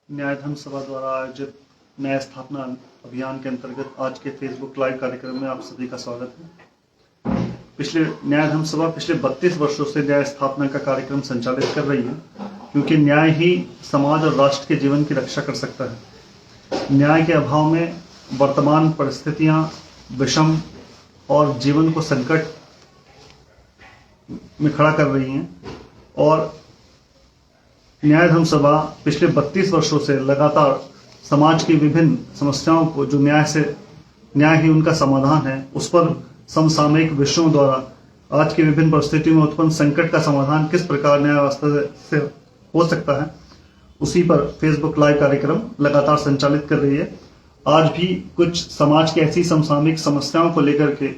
न्यायधर्म सभा द्वारा आयोजित न्याय स्थापना अभियान के अंतर्गत आज के फेसबुक लाइव कार्यक्रम में आप सभी का स्वागत है। न्यायधर्म सभा पिछले 32 वर्षों से न्याय स्थापना का कार्यक्रम संचालित कर रही है, क्योंकि न्याय ही समाज और राष्ट्र के जीवन की रक्षा कर सकता है। न्याय के अभाव में वर्तमान परिस्थितियां विषम और जीवन को संकट में खड़ा कर रही हैं और न्यायधर्म सभा पिछले 32 वर्षों से लगातार समाज की विभिन्न समस्याओं को, जो न्याय ही उनका समाधान है, उस पर समसामयिक विषयों द्वारा आज की विभिन्न परिस्थितियों में उत्पन्न संकट का समाधान किस प्रकार न्याय व्यवस्था से हो सकता है, उसी पर फेसबुक लाइव कार्यक्रम लगातार संचालित कर रही है। आज भी कुछ समाज की ऐसी समसामयिक समस्याओं को लेकर के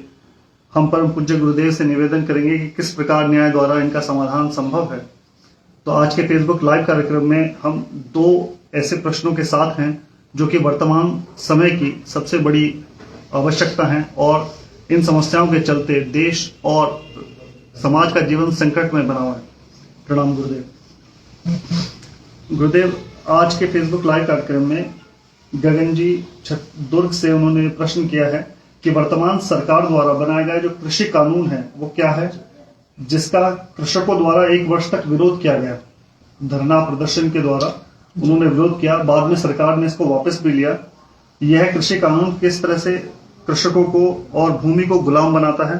हम परम पूज्य गुरुदेव से निवेदन करेंगे कि किस प्रकार न्याय द्वारा इनका समाधान संभव है। तो आज के फेसबुक लाइव कार्यक्रम में हम दो ऐसे प्रश्नों के साथ हैं जो कि वर्तमान समय की सबसे बड़ी आवश्यकता हैं और इन समस्याओं के चलते देश और समाज का जीवन संकट में बना हुआ है। प्रणाम गुरुदेव। गुरुदेव, आज के फेसबुक लाइव कार्यक्रम में गगन जी दुर्ग से उन्होंने प्रश्न किया है कि वर्तमान सरकार द्वारा बनाया गया जो कृषि कानून है वो क्या है, जिसका कृषकों द्वारा 1 वर्ष तक विरोध किया गया। धरना प्रदर्शन के द्वारा उन्होंने विरोध किया, बाद में सरकार ने इसको वापस भी लिया। यह कृषि कानून किस तरह से कृषकों को और भूमि को गुलाम बनाता है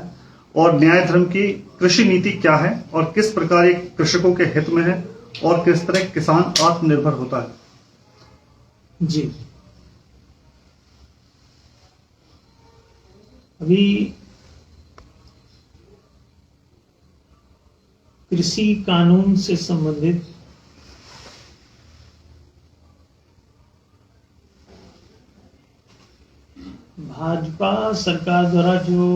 और न्याय धर्म की कृषि नीति क्या है और किस प्रकार ये कृषकों के हित में है और किस तरह किसान आत्मनिर्भर होता है। जी, अभी कृषि कानून से संबंधित भाजपा सरकार द्वारा जो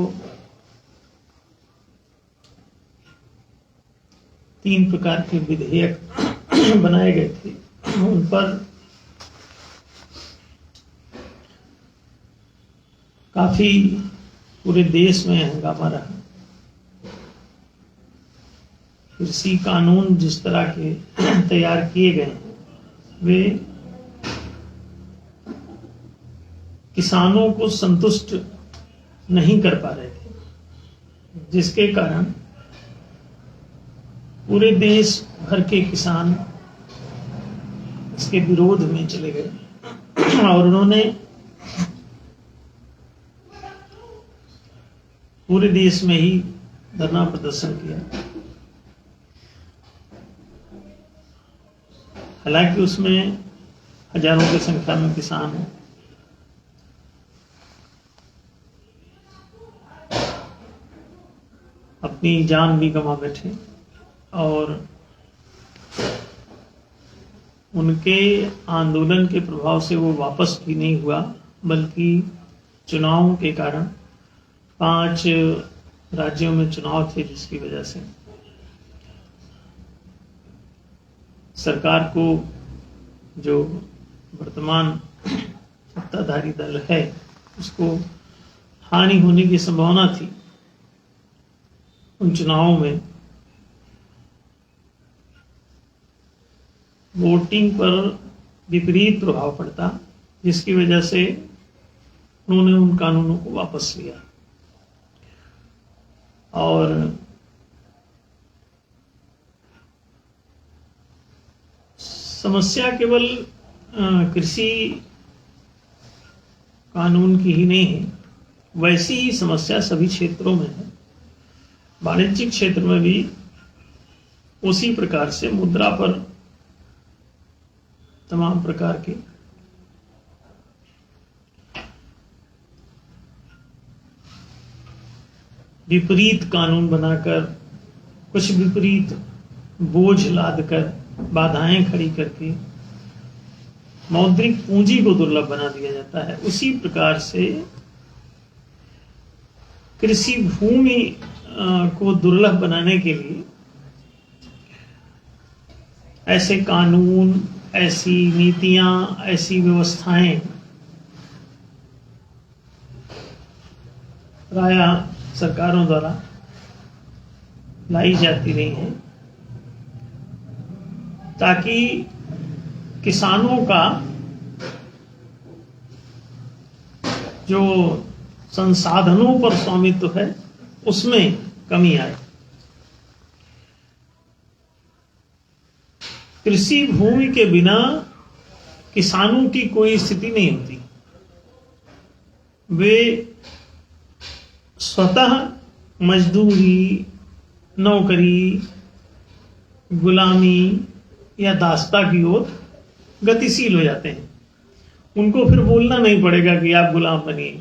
3 प्रकार के विधेयक बनाए गए थे, उन पर काफी पूरे देश में हंगामा रहा। कृषि कानून जिस तरह के तैयार किए गए हैं वे किसानों को संतुष्ट नहीं कर पा रहे थे, जिसके कारण पूरे देश भर के किसान इसके विरोध में चले गए और उन्होंने पूरे देश में ही धरना प्रदर्शन किया। हालांकि उसमें हजारों की संख्या में किसान हैं। अपनी जान भी गंवा बैठे और उनके आंदोलन के प्रभाव से वो वापस भी नहीं हुआ, बल्कि चुनावों के कारण 5 राज्यों में चुनाव थे, जिसकी वजह से सरकार को, जो वर्तमान सत्ताधारी दल है, उसको हानि होने की संभावना थी। उन चुनावों में वोटिंग पर विपरीत प्रभाव पड़ता, जिसकी वजह से उन्होंने उन कानूनों को वापस लिया और समस्या केवल कृषि कानून की ही नहीं है, वैसी ही समस्या सभी क्षेत्रों में है। वाणिज्यिक क्षेत्र में भी उसी प्रकार से मुद्रा पर तमाम प्रकार के विपरीत कानून बनाकर, कुछ विपरीत बोझ लादकर, बाधाएं खड़ी करके मौद्रिक पूंजी को दुर्लभ बना दिया जाता है। उसी प्रकार से कृषि भूमि को दुर्लभ बनाने के लिए ऐसे कानून, ऐसी नीतियां, ऐसी व्यवस्थाएं प्रायः सरकारों द्वारा लाई जाती रही हैं, ताकि किसानों का जो संसाधनों पर स्वामित्व है उसमें कमी आए। कृषि भूमि के बिना किसानों की कोई स्थिति नहीं होती। वे स्वतः मजदूरी, नौकरी, गुलामी या दासता की ओर गतिशील हो जाते हैं। उनको फिर बोलना नहीं पड़ेगा कि आप गुलाम बनिए।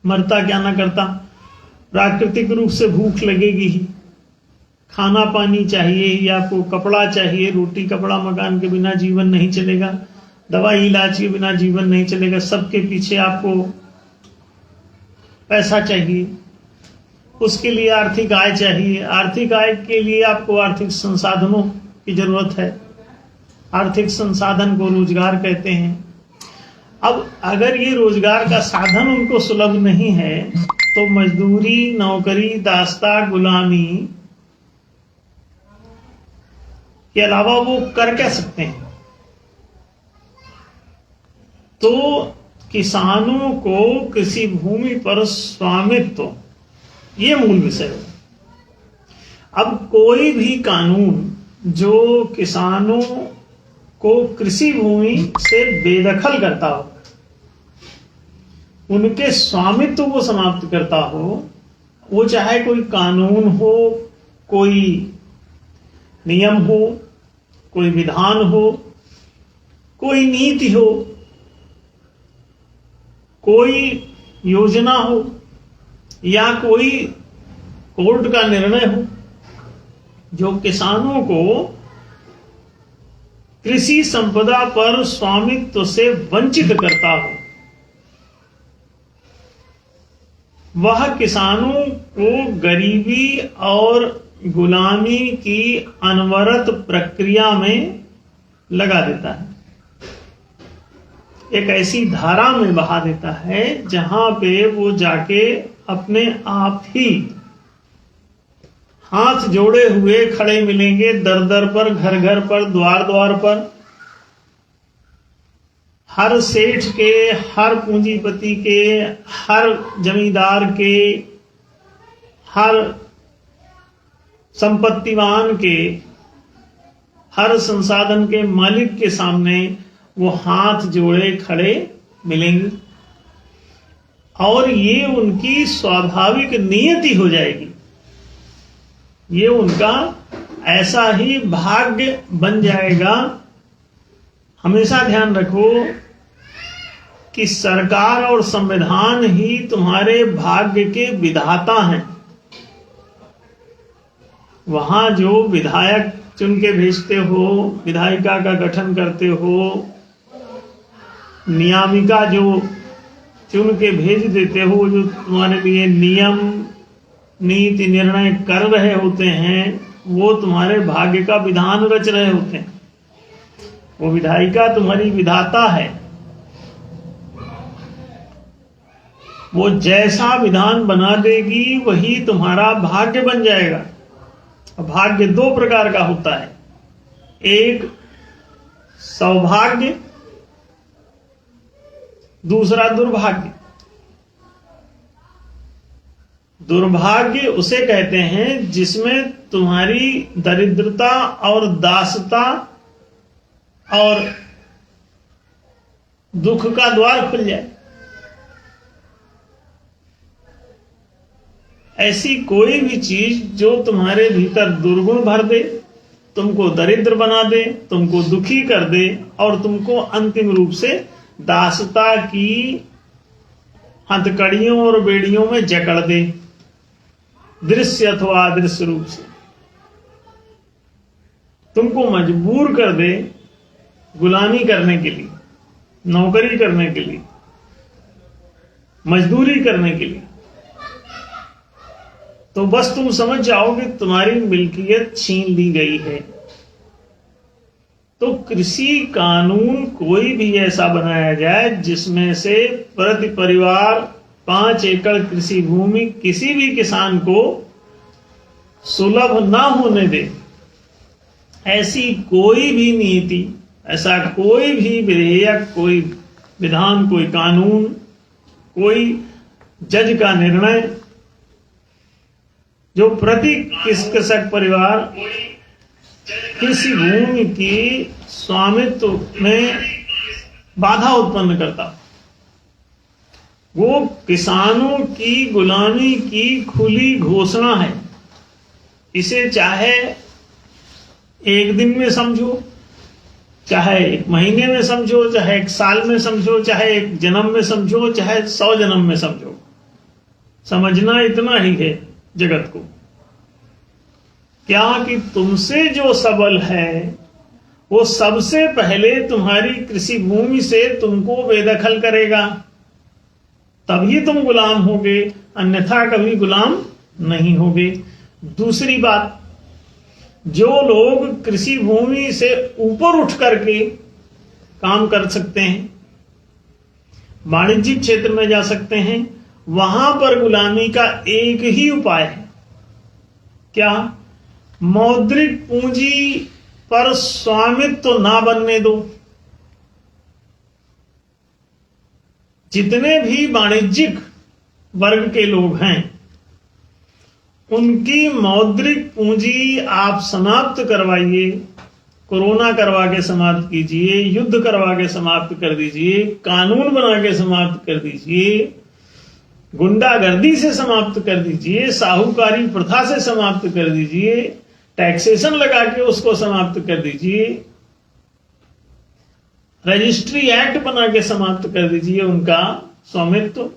मरता क्या ना करता, प्राकृतिक रूप से भूख लगेगी ही, खाना पानी चाहिए ही, आपको कपड़ा चाहिए, रोटी कपड़ा मकान के बिना जीवन नहीं चलेगा, दवाई इलाज के बिना जीवन नहीं चलेगा, सबके पीछे आपको पैसा चाहिए, उसके लिए आर्थिक आय चाहिए, आर्थिक आय के लिए आपको आर्थिक संसाधनों की जरूरत है। आर्थिक संसाधन को रोजगार कहते हैं। अब अगर ये रोजगार का साधन उनको सुलभ नहीं है तो मजदूरी, नौकरी, दास्ता, गुलामी के अलावा वो कर क्या सकते हैं? तो किसानों को कृषि भूमि पर स्वामित्व, ये मूल विषय है। अब कोई भी कानून जो किसानों को कृषि भूमि से बेदखल करता हो, उनके स्वामित्व को समाप्त करता हो, वो चाहे कोई कानून हो, कोई नियम हो, कोई विधान हो, कोई नीति हो, कोई योजना हो या कोई कोर्ट का निर्णय हो, जो किसानों को कृषि संपदा पर स्वामित्व से वंचित करता हो, वह किसानों को गरीबी और गुलामी की अनवरत प्रक्रिया में लगा देता है। एक ऐसी धारा में बहा देता है जहां पे वो जाके अपने आप ही हाथ जोड़े हुए खड़े मिलेंगे, दर दर पर, घर घर पर, द्वार द्वार पर। हर सेठ के, हर पूंजीपति के, हर जमींदार के, हर संपत्तिवान के, हर संसाधन के मालिक के सामने वो हाथ जोड़े खड़े मिलेंगे और ये उनकी स्वाभाविक नियति हो जाएगी। ये उनका ऐसा ही भाग्य बन जाएगा। हमेशा ध्यान रखो कि सरकार और संविधान ही तुम्हारे भाग्य के विधाता हैं। वहां जो विधायक चुन के भेजते हो, विधायिका का गठन करते हो, नियामिका जो चुन के भेज देते हो, जो तुम्हारे लिए नियम नीति निर्णय कर रहे होते हैं, वो तुम्हारे भाग्य का विधान रच रहे होते हैं। वो विधायिका तुम्हारी विधाता है। वो जैसा विधान बना देगी वही तुम्हारा भाग्य बन जाएगा। भाग्य दो प्रकार का होता है, एक सौभाग्य, दूसरा दुर्भाग्य। दुर्भाग्य उसे कहते हैं जिसमें तुम्हारी दरिद्रता और दासता और दुख का द्वार खुल जाए। ऐसी कोई भी चीज जो तुम्हारे भीतर दुर्गुण भर दे, तुमको दरिद्र बना दे, तुमको दुखी कर दे और तुमको अंतिम रूप से दासता की हथकड़ियों और बेड़ियों में जकड़ दे, दृश्य अथवा अदृश्य रूप से तुमको मजबूर कर दे गुलामी करने के लिए, नौकरी करने के लिए, मजदूरी करने के लिए। तो बस तुम समझ जाओ कि तुम्हारी मिल्कियत छीन ली गई है। तो कृषि कानून कोई भी ऐसा बनाया जाए जिसमें से प्रति परिवार 5 एकड़ कृषि भूमि किसी भी किसान को सुलभ ना होने दे, ऐसी कोई भी नीति, ऐसा कोई भी विधेयक, कोई विधान, कोई कानून, कोई जज का निर्णय जो प्रति कृषक परिवार कृषि भूमि की स्वामित्व में बाधा उत्पन्न करता, वो किसानों की गुलामी की खुली घोषणा है। इसे चाहे एक दिन में समझो, चाहे एक महीने में समझो, चाहे एक साल में समझो, चाहे एक जन्म में समझो, चाहे 100 जन्म में समझो, समझना इतना ही है जगत को, क्या कि तुमसे जो सबल है वो सबसे पहले तुम्हारी कृषि भूमि से तुमको बेदखल करेगा, तभी तुम गुलाम होगे, अन्यथा कभी गुलाम नहीं होगे। दूसरी बात, जो लोग कृषि भूमि से ऊपर उठ करके काम कर सकते हैं, वाणिज्यिक क्षेत्र में जा सकते हैं, वहां पर गुलामी का एक ही उपाय है, क्या? मौद्रिक पूंजी पर स्वामित्व ना बनने दो। जितने भी वाणिज्यिक वर्ग के लोग हैं उनकी मौद्रिक पूंजी आप समाप्त करवाइए, कोरोना करवा के समाप्त कीजिए, युद्ध करवा के समाप्त कर दीजिए, कानून बना के समाप्त कर दीजिए, गुंडागर्दी से समाप्त कर दीजिए, साहूकारी प्रथा से समाप्त कर दीजिए, टैक्सेशन लगा के उसको समाप्त कर दीजिए, रजिस्ट्री एक्ट बना के समाप्त कर दीजिए उनका स्वामित्व,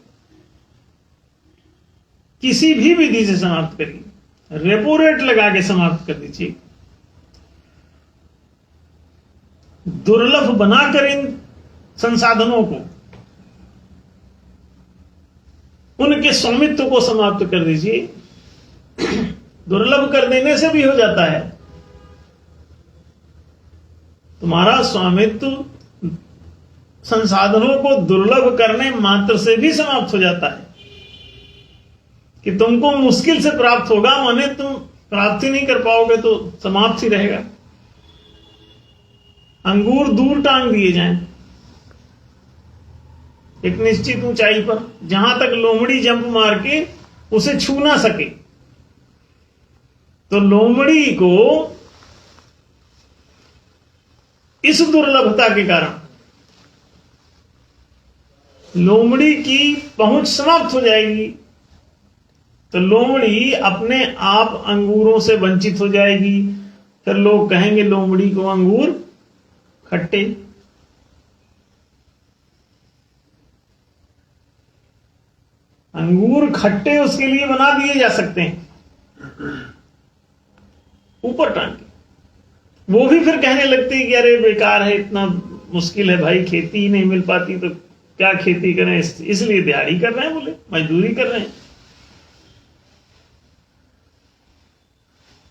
किसी भी विधि से समाप्त करिए, रेपो रेट लगा के समाप्त कर दीजिए, दुर्लभ बनाकर इन संसाधनों को, उनके स्वामित्व को समाप्त कर दीजिए। दुर्लभ कर देने से भी हो जाता है, तुम्हारा स्वामित्व संसाधनों को दुर्लभ करने मात्र से भी समाप्त हो जाता है कि तुमको मुश्किल से प्राप्त होगा, माने तुम प्राप्ति नहीं कर पाओगे तो समाप्त ही रहेगा। अंगूर दूर टांग दिए जाएं एक निश्चित ऊंचाई पर, जहां तक लोमड़ी जंप मार के उसे छू ना सके, तो लोमड़ी को इस दुर्लभता के कारण लोमड़ी की पहुंच समाप्त हो जाएगी, तो लोमड़ी अपने आप अंगूरों से वंचित हो जाएगी। फिर लोग कहेंगे लोमड़ी को अंगूर खट्टे। अंगूर खट्टे उसके लिए बना दिए जा सकते हैं ऊपर टांग के, वो भी फिर कहने लगते हैं कि अरे बेकार है, इतना मुश्किल है भाई, खेती ही नहीं मिल पाती तो क्या खेती करें, इसलिए दिहाड़ी कर रहे हैं, बोले मजदूरी कर रहे हैं,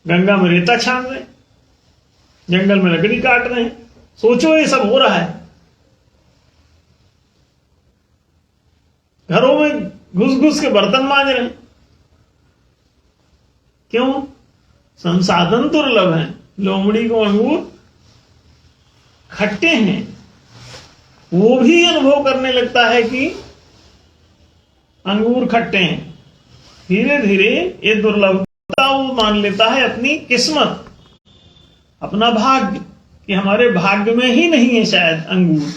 गंगा में रेता छान रहे हैं, जंगल में लकड़ी काट रहे हैं। सोचो ये सब हो रहा है, घरों में घुस घुस के बर्तन मांज रहे हैं। क्यों? संसाधन दुर्लभ हैं, लोमड़ी को अंगूर खट्टे हैं, वो भी अनुभव करने लगता है कि अंगूर खट्टे हैं। धीरे धीरे ये दुर्लभता वो मान लेता है अपनी किस्मत, अपना भाग्य, कि हमारे भाग्य में ही नहीं है शायद अंगूर।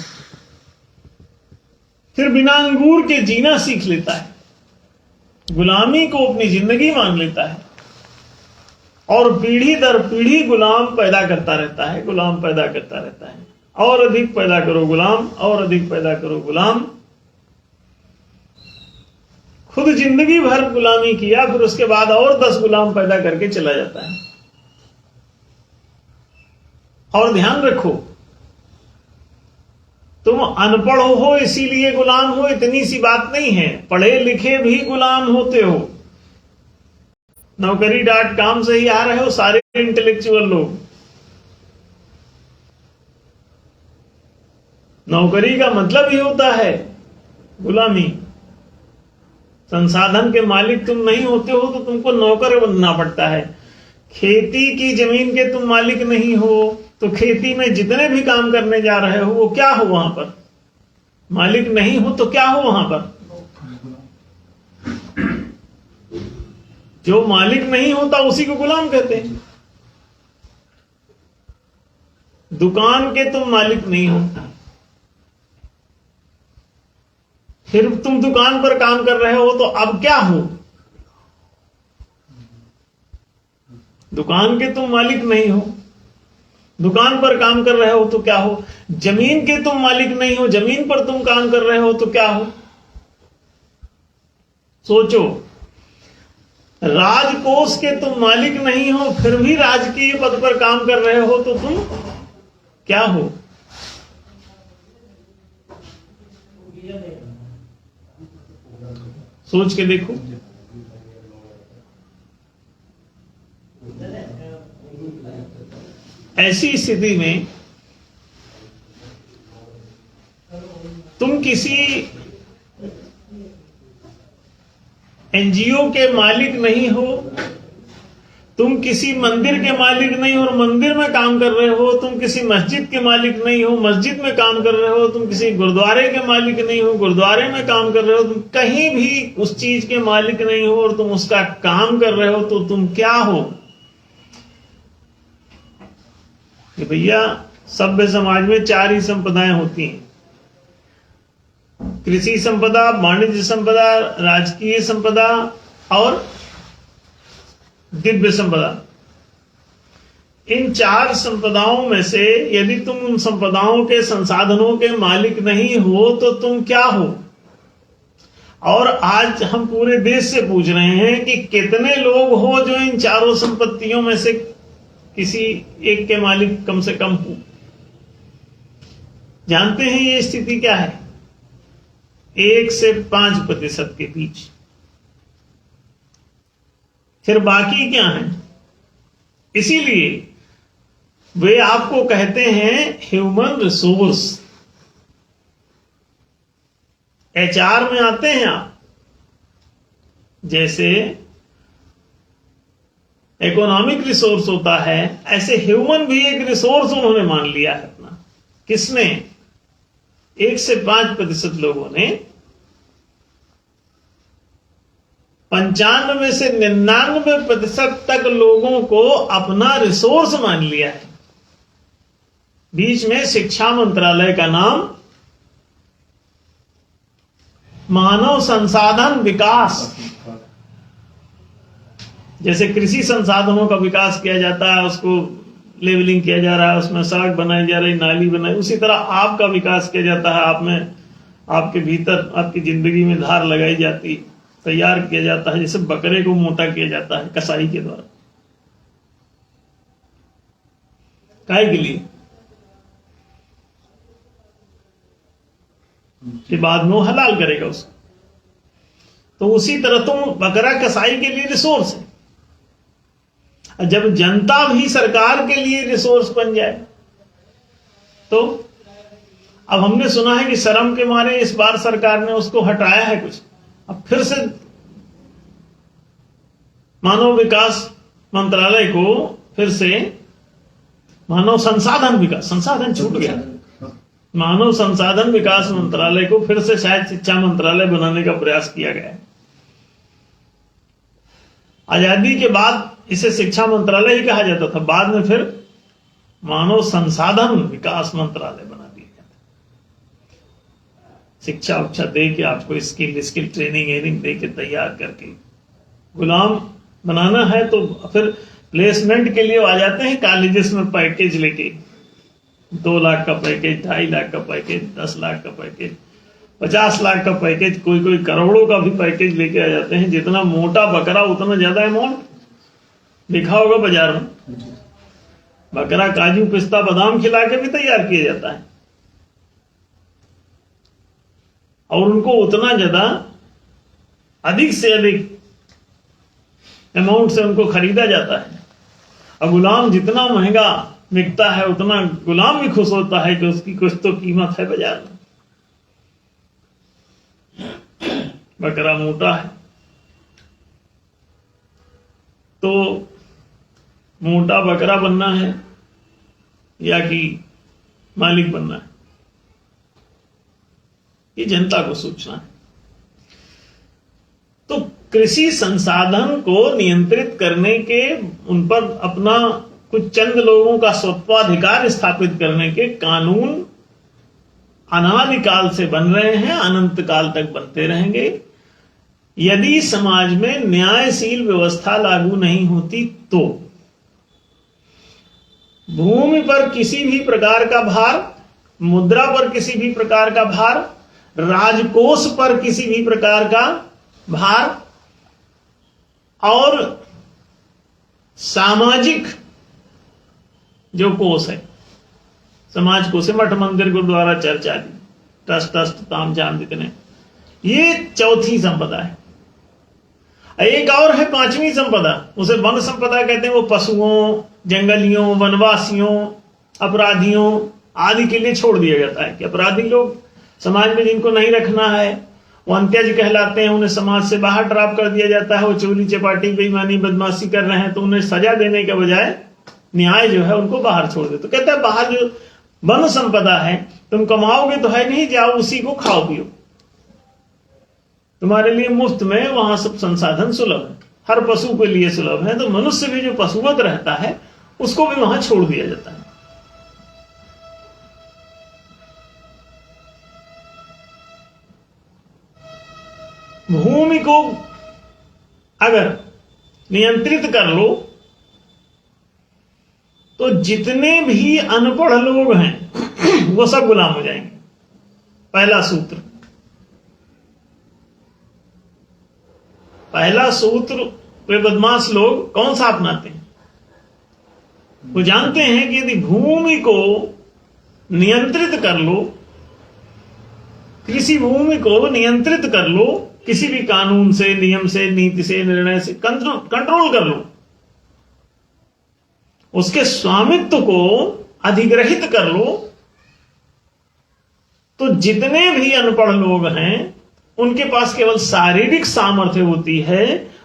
फिर बिना अंगूर के जीना सीख लेता है, गुलामी को अपनी जिंदगी मान लेता है, और पीढ़ी दर पीढ़ी गुलाम पैदा करता रहता है, गुलाम पैदा करता रहता है। और अधिक पैदा करो गुलाम, और अधिक पैदा करो गुलाम। खुद जिंदगी भर गुलामी किया, फिर उसके बाद और 10 गुलाम पैदा करके चला जाता है। और ध्यान रखो, तुम अनपढ़ हो इसीलिए गुलाम हो, इतनी सी बात नहीं है, पढ़े लिखे भी गुलाम होते हो। Naukari.com से ही आ रहे हो सारे इंटेलेक्चुअल लोग। नौकरी का मतलब ही होता है गुलामी। संसाधन के मालिक तुम नहीं होते हो तो तुमको नौकर बनना पड़ता है। खेती की जमीन के तुम मालिक नहीं हो, तो खेती में जितने भी काम करने जा रहे हो वो क्या हो? वहां पर मालिक नहीं हो तो क्या हो? वहां पर जो मालिक नहीं होता उसी को गुलाम कहते हैं। दुकान के तुम मालिक नहीं हो, फिर तुम दुकान पर काम कर रहे हो, तो अब क्या हो? दुकान के तुम मालिक नहीं हो, दुकान पर काम कर रहे हो तो क्या हो? जमीन के तुम मालिक नहीं हो, जमीन पर तुम काम कर रहे हो तो क्या हो? सोचो, राजकोष के तुम मालिक नहीं हो, फिर भी राजकीय पद पर काम कर रहे हो तो तुम क्या हो? सोच के देखो। ऐसी स्थिति में तुम किसी एनजीओ के मालिक नहीं हो, तुम किसी मंदिर के मालिक नहीं हो और मंदिर में काम कर रहे हो, तुम किसी मस्जिद के मालिक नहीं हो, मस्जिद में काम कर रहे हो, तुम किसी गुरुद्वारे के मालिक नहीं हो, गुरुद्वारे में काम कर रहे हो, तुम कहीं भी उस चीज के मालिक नहीं हो और तुम उसका काम कर रहे हो तो तुम क्या हो? कि भैया सभ्य समाज में 4 ही संपदाएं होती हैं: कृषि संपदा, वाणिज्य संपदा, राजकीय संपदा और दिव्य संपदा। इन 4 संपदाओं में से यदि तुम उन संपदाओं के संसाधनों के मालिक नहीं हो तो तुम क्या हो? और आज हम पूरे देश से पूछ रहे हैं कि कितने लोग हो जो इन 4 संपत्तियों में से किसी एक के मालिक कम से कम हो? जानते हैं ये स्थिति क्या है? 1 से 5% के बीच। फिर बाकी क्या है? इसीलिए वे आपको कहते हैं ह्यूमन रिसोर्स। एचआर में आते हैं आप, जैसे इकोनॉमिक रिसोर्स होता है, ऐसे ह्यूमन भी एक रिसोर्स उन्होंने मान लिया है अपना। किसने? 1 से 5% लोगों ने 95 से 99% तक लोगों को अपना रिसोर्स मान लिया है। बीच में शिक्षा मंत्रालय का नाम मानव संसाधन विकास, जैसे कृषि संसाधनों का विकास किया जाता है, उसको लेवलिंग किया जा रहा है, उसमें सड़क बनाई जा रही, नाली बनाई, उसी तरह आपका विकास किया जाता है। आप में, आपके भीतर, आपकी जिंदगी में धार लगाई जाती, तैयार किया जाता है, जैसे बकरे को मोटा किया जाता है कसाई के द्वारा। काहे के लिए? कि बाद में वो हलाल करेगा उसको। तो उसी तरह तुम बकरा कसाई के लिए रिसोर्स है। जब जनता भी सरकार के लिए रिसोर्स बन जाए तो अब हमने सुना है कि शर्म के मारे इस बार सरकार ने उसको हटाया है कुछ, अब फिर से मानव विकास मंत्रालय को फिर से मानव संसाधन विकास, संसाधन छूट गया, मानव संसाधन विकास मंत्रालय को फिर से शायद शिक्षा मंत्रालय बनाने का प्रयास किया गया है। आजादी के बाद इसे शिक्षा मंत्रालय ही कहा जाता था, बाद में फिर मानव संसाधन विकास मंत्रालय बना दिया जाता। शिक्षा उच्छा दे के आपको स्किल ट्रेनिंग दे के तैयार करके गुलाम बनाना है, तो फिर प्लेसमेंट के लिए आ जाते हैं कॉलेजेस में पैकेज लेके, 2 लाख का पैकेज, 2.5 लाख का पैकेज, 10 लाख का पैकेज, 50 लाख का पैकेज, कोई करोड़ों का भी पैकेज लेके आ जाते हैं। जितना मोटा बकरा उतना ज्यादा अमाउंट। लिखा होगा बाजार में, बकरा काजू पिस्ता बादाम खिला के भी तैयार किया जाता है और उनको उतना ज्यादा, अधिक से अधिक अमाउंट से उनको खरीदा जाता है। और गुलाम जितना महंगा बिकता है उतना गुलाम भी खुश होता है कि उसकी कुछ तो कीमत है बाजार में। बकरा मोटा है तो मोटा बकरा बनना है या कि मालिक बनना है, ये जनता को सोचना है। तो कृषि संसाधन को नियंत्रित करने के, उन पर अपना कुछ चंद लोगों का स्वत्वाधिकार स्थापित करने के कानून अनादिकाल से बन रहे हैं, अनंत काल तक बनते रहेंगे। यदि समाज में न्यायशील व्यवस्था लागू नहीं होती तो भूमि पर किसी भी प्रकार का भार, मुद्रा पर किसी भी प्रकार का भार, राजकोष पर किसी भी प्रकार का भार और सामाजिक जो कोष है, समाज कोष है, मठ मंदिर गुरुद्वारा चर्च आदि, ट्रस्ट ताम झाम जितने, ये चौथी संपदा है। एक और है पांचवी संपदा, उसे वन संपदा कहते हैं। वो पशुओं, जंगलियों, वनवासियों, अपराधियों आदि के लिए छोड़ दिया जाता है कि अपराधी लोग समाज में जिनको नहीं रखना है वो अंत्यज कहलाते हैं, उन्हें समाज से बाहर ड्रॉप कर दिया जाता है। वो चोरी चपाटी बेईमानी बदमाशी कर रहे हैं तो उन्हें सजा देने के बजाय न्याय जो है उनको बाहर छोड़ दे। तो कहता है बाहर जो वन संपदा है तुम कमाओगे तो है नहीं, जाओ उसी को खाओ पियो, तुम्हारे लिए मुफ्त में वहां सब संसाधन सुलभ है, हर पशु के लिए सुलभ है। तो मनुष्य भी जो पशुवत रहता है उसको भी वहां छोड़ दिया जाता है। भूमि को अगर नियंत्रित कर लो तो जितने भी अनपढ़ लोग हैं वो सब गुलाम हो जाएंगे। पहला सूत्र वे बदमाश लोग कौन सा अपनाते हैं? वो जानते हैं कि यदि भूमि को नियंत्रित कर लो, कृषि भूमि को नियंत्रित कर लो, किसी भी कानून से, नियम से, नीति से, निर्णय से कंट्रोल कर लो, उसके स्वामित्व को अधिग्रहित कर लो, तो जितने भी अनपढ़ लोग हैं उनके पास केवल शारीरिक सामर्थ्य होती है,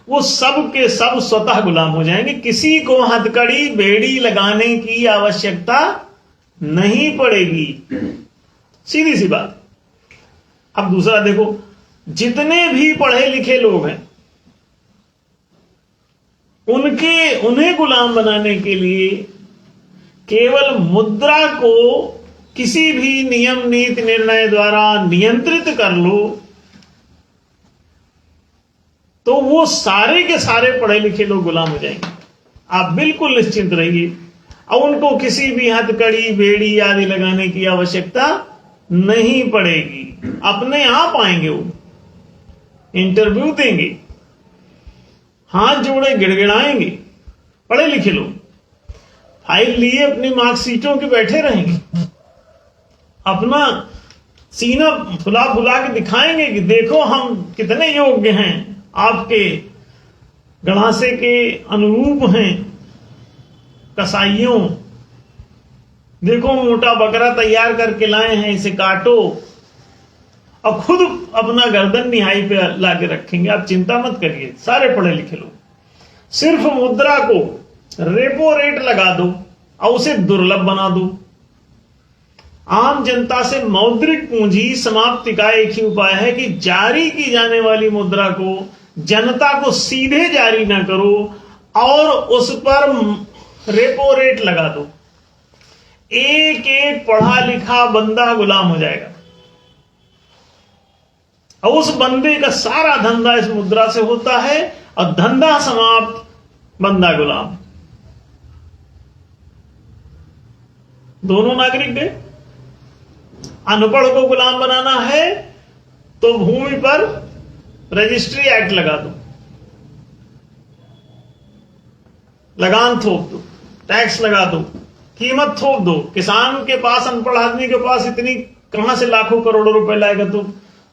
वो सब के सब स्वतः गुलाम हो जाएंगे। किसी को हथकड़ी बेड़ी लगाने की आवश्यकता नहीं पड़ेगी। सीधी सी बात। अब दूसरा देखो, जितने भी पढ़े लिखे लोग हैं उन्हें गुलाम बनाने के लिए केवल मुद्रा को किसी भी नियम नीति निर्णय द्वारा नियंत्रित कर लो तो वो सारे के सारे पढ़े लिखे लोग गुलाम हो जाएंगे। आप बिल्कुल निश्चिंत रहिए, और उनको किसी भी हथकड़ी बेड़ी आदि लगाने की आवश्यकता नहीं पड़ेगी। अपने आप आएंगे, वो इंटरव्यू देंगे, हाथ जोड़े गिड़गिड़ाएंगे। पढ़े लिखे लोग फाइल लिए अपनी मार्कशीटों के बैठे रहेंगे, अपना सीना फुला फुला के दिखाएंगे कि देखो हम कितने योग्य हैं, आपके गढ़ासे के अनुरूप हैं कसाईयों, देखो मोटा बकरा तैयार करके लाए हैं, इसे काटो, और खुद अपना गर्दन निहाई पे लाके रखेंगे। आप चिंता मत करिए। सारे पढ़े लिखे लोग सिर्फ मुद्रा को रेपो रेट लगा दो और उसे दुर्लभ बना दो। आम जनता से मौद्रिक पूंजी समाप्ति का एक ही उपाय है कि जारी की जाने वाली मुद्रा को जनता को सीधे जारी ना करो और उस पर रेपो रेट लगा दो। एक एक पढ़ा लिखा बंदा गुलाम हो जाएगा और उस बंदे का सारा धंधा इस मुद्रा से होता है, और धंधा समाप्त, बंदा गुलाम। दोनों नागरिक गए। अनपढ़ को गुलाम बनाना है तो भूमि पर रजिस्ट्री एक्ट लगा दो, लगान थोप दो, टैक्स लगा दो, कीमत थोप दो। किसान के पास, अनपढ़ आदमी के पास इतनी कहां से लाखों करोड़ों रुपए लाएगा? तो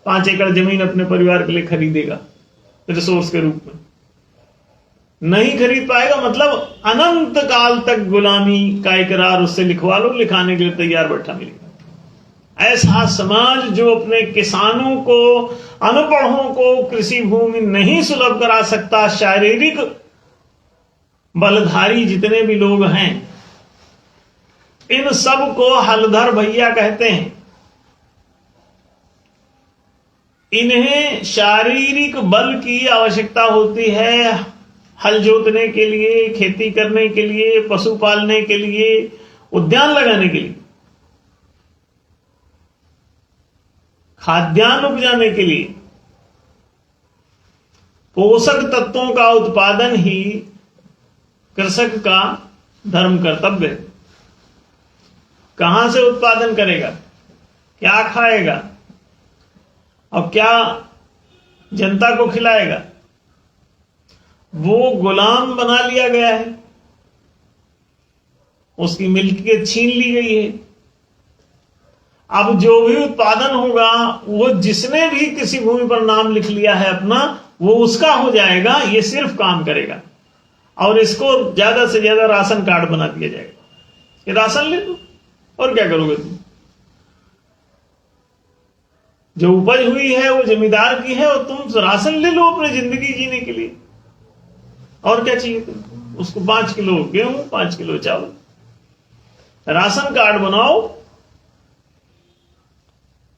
5 एकड़ जमीन अपने परिवार के लिए खरीदेगा रिसोर्स के रूप में? नहीं खरीद पाएगा। मतलब अनंत काल तक गुलामी का इकरार उससे लिखवा लो, लिखाने के लिए तैयार बैठा मिलेगा। ऐसा समाज जो अपने किसानों को, अनपढ़ों को कृषि भूमि नहीं सुलभ करा सकता, शारीरिक बलधारी जितने भी लोग हैं, इन सब को हलधर भैया कहते हैं। इन्हें शारीरिक बल की आवश्यकता होती है हल जोतने के लिए, खेती करने के लिए, पशु पालने के लिए, उद्यान लगाने के लिए, खाद्यान्न उपजाने के लिए। पोषक तत्वों का उत्पादन ही कृषक का धर्म कर्तव्य है। कहां से उत्पादन करेगा, क्या खाएगा और क्या जनता को खिलाएगा, वो गुलाम बना लिया गया है, उसकी मिल्कियत छीन ली गई है। अब जो भी उत्पादन होगा वो जिसने भी किसी भूमि पर नाम लिख लिया है अपना, वो उसका हो जाएगा, ये सिर्फ काम करेगा। और इसको ज्यादा से ज्यादा राशन कार्ड बना दिया जाएगा कि राशन ले लो, और क्या करोगे तुम? जो उपज हुई है वो जमींदार की है, और तुम राशन ले लो अपनी जिंदगी जीने के लिए। और क्या चाहिए तुम? उसको 5 किलो गेहूं, 5 किलो चावल, राशन कार्ड बनाओ,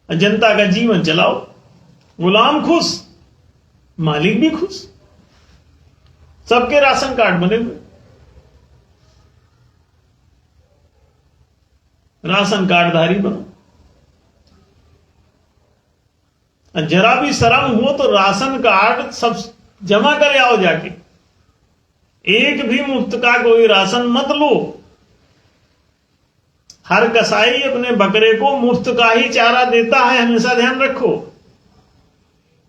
जनता का जीवन चलाओ। गुलाम खुश, मालिक भी खुश, सबके राशन कार्ड बने हुए। राशन कार्डधारी बनो। जरा भी शर्म हो तो राशन कार्ड सब जमा कर आओ जाके। एक भी मुफ्त का कोई राशन मत लो। हर कसाई अपने बकरे को मुफ्त का ही चारा देता है, हमेशा ध्यान रखो।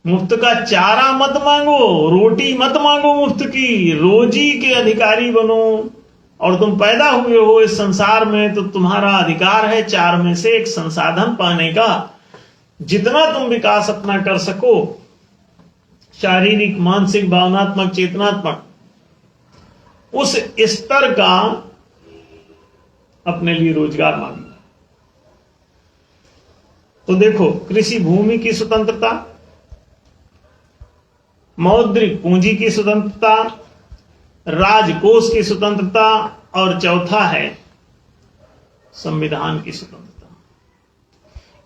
मुफ्त का चारा मत मांगो, रोटी मत मांगो मुफ्त की, रोजी के अधिकारी बनो। और तुम पैदा हुए हो इस संसार में तो तुम्हारा अधिकार है 4 में से एक संसाधन पाने का। जितना तुम विकास अपना कर सको, शारीरिक, मानसिक, भावनात्मक, चेतनात्मक, उस स्तर का अपने लिए रोजगार मांगो। तो देखो, कृषि भूमि की स्वतंत्रता, मौद्रिक पूंजी की स्वतंत्रता, राजकोष की स्वतंत्रता, और चौथा है संविधान की स्वतंत्रता।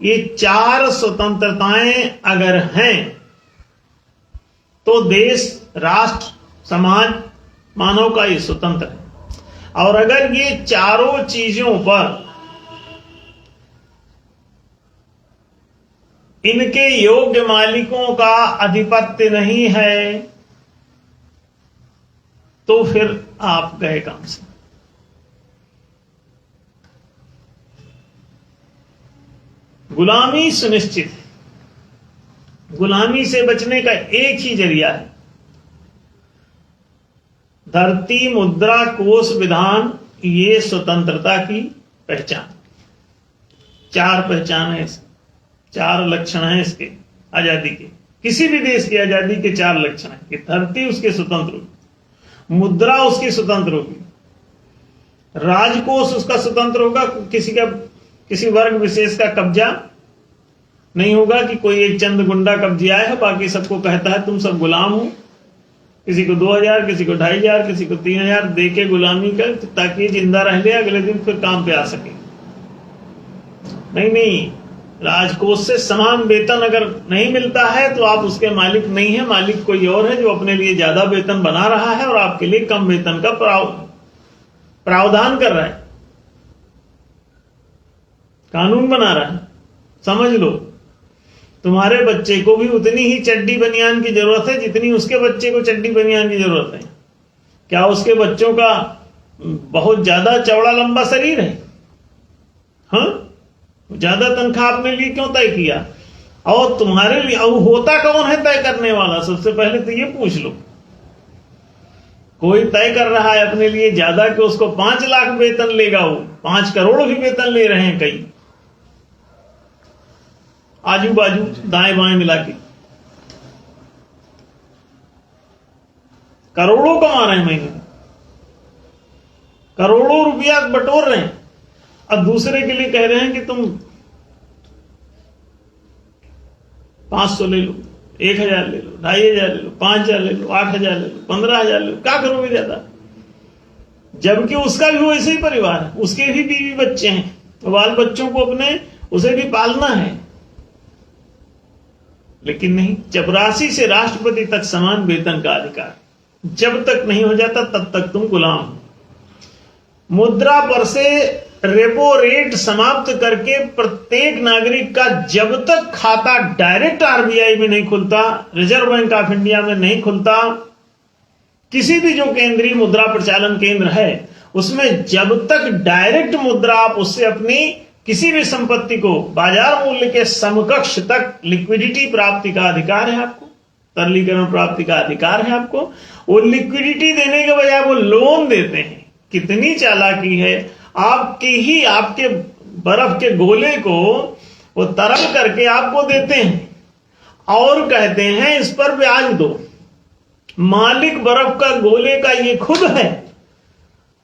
ये 4 स्वतंत्रताएं अगर हैं तो देश, राष्ट्र, समाज, मानव का ये स्वतंत्र है। और अगर ये चारों चीजों पर इनके योग्य मालिकों का आधिपत्य नहीं है तो फिर आप गए काम से। गुलामी सुनिश्चित है। गुलामी से बचने का एक ही जरिया है, धरती, मुद्रा, कोष, विधान, ये स्वतंत्रता की पहचान। 4 पहचान है, 4 लक्षण हैं इसके आजादी के। किसी भी देश की आजादी के 4 लक्षण हैं कि धरती उसके स्वतंत्र होगी, मुद्रा उसकी स्वतंत्र होगी, राजकोष उसका स्वतंत्र होगा, किसी वर्ग विशेष का कब्जा नहीं होगा कि कोई एक चंद गुंडा कब्जे आया है, बाकी सबको कहता है तुम सब गुलाम हो। किसी को 2000, किसी को 2500, किसी को 3000 दे के गुलामी कर, ताकि जिंदा रह ले, अगले दिन फिर काम पे आ सके। नहीं, राजकोष से समान वेतन अगर नहीं मिलता है तो आप उसके मालिक नहीं है, मालिक कोई और है जो अपने लिए ज्यादा वेतन बना रहा है और आपके लिए कम वेतन का प्रावधान कर रहा है, कानून बना रहा है। समझ लो, तुम्हारे बच्चे को भी उतनी ही चड्डी बनियान की जरूरत है जितनी उसके बच्चे को चड्डी बनियान की जरूरत है। क्या उसके बच्चों का बहुत ज्यादा चौड़ा लंबा शरीर है? हाँ, ज्यादा तनख्वाह अपने लिए क्यों तय किया? और तुम्हारे लिए होता कौन है तय करने वाला? सबसे पहले तो ये पूछ लो। कोई तय कर रहा है अपने लिए ज्यादा कि उसको 5 लाख वेतन लेगा, वो 5 करोड़ भी वेतन ले रहे हैं कई, आजू बाजू दाएं बाएं मिला के करोड़ों कमा रहे हैं महीने में, करोड़ों रुपया बटोर रहे हैं। अब दूसरे के लिए कह रहे हैं कि तुम 500 ले लो, 1000 ले लो, 2500 ले लो, 5000 ले लो, 8000 ले लो, 15000 ले लो। क्या करोगे ज्यादा? जबकि उसका भी वैसे ही परिवार है, उसके भी बीवी बच्चे हैं, तो बाल बच्चों को अपने उसे भी पालना है। लेकिन नहीं, चपरासी से राष्ट्रपति तक समान वेतन का अधिकार जब तक नहीं हो जाता तब तक तुम गुलाम हो। मुद्रा पर से रेपो रेट समाप्त करके प्रत्येक नागरिक का जब तक खाता डायरेक्ट आरबीआई में नहीं खुलता, रिजर्व बैंक ऑफ इंडिया में नहीं खुलता, किसी भी जो केंद्रीय मुद्रा प्रचालन केंद्र है उसमें जब तक डायरेक्ट मुद्रा आप उससे अपनी किसी भी संपत्ति को बाजार मूल्य के समकक्ष तक लिक्विडिटी प्राप्ति का अधिकार है आपको, तरलीकरण प्राप्ति का अधिकार है आपको। वो लिक्विडिटी देने के बजाय वो लोन देते हैं। कितनी चालाकी है, आपके बर्फ के गोले को वो तरल करके आपको देते हैं और कहते हैं इस पर ब्याज दो। मालिक बर्फ का गोले का ये खुद है